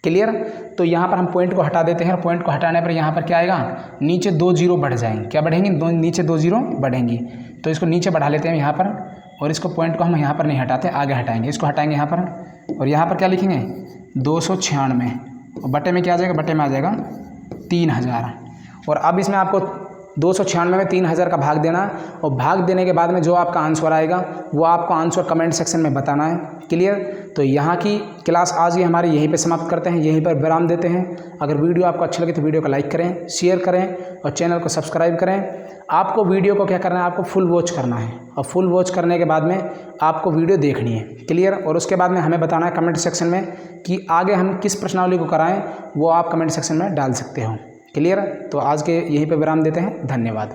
क्लियर। तो यहाँ पर हम पॉइंट को हटा देते हैं, और पॉइंट को हटाने पर यहाँ पर क्या आएगा, नीचे 2 0 बढ़ जाएंगे। क्या बढ़ेंगी, नीचे 2 0 बढ़ेंगी। तो इसको नीचे बढ़ा लेते हैं यहाँ पर, और इसको पॉइंट को हम यहाँ पर नहीं हटाते, आगे हटाएंगे। इसको हटाएंगे यहाँ पर, और यहाँ पर क्या लिखेंगे 296, और बटे में क्या आ जाएगा, बटे में आ जाएगा 3000। और अब इसमें आपको 296 में 3000 का भाग देना, और भाग देने के बाद में जो आपका आंसर आएगा वो आपको आंसर कमेंट सेक्शन में बताना है। क्लियर। तो यहाँ की क्लास आज ही हमारी यहीं पे समाप्त करते हैं, यहीं पर विराम देते हैं। अगर वीडियो आपको अच्छी लगे तो वीडियो को लाइक करें, शेयर करें, और चैनल को सब्सक्राइब करें। आपको वीडियो को क्या करना है, आपको फुल वॉच करना है, और फुल वॉच करने के बाद में आपको वीडियो देखनी है। क्लियर। और उसके बाद में हमें बताना है कमेंट सेक्शन में कि आगे हम किस प्रश्नावली को कराएं, वो आप कमेंट सेक्शन में डाल सकते हो। क्लियर। तो आज के यहीं पे विराम देते हैं। धन्यवाद।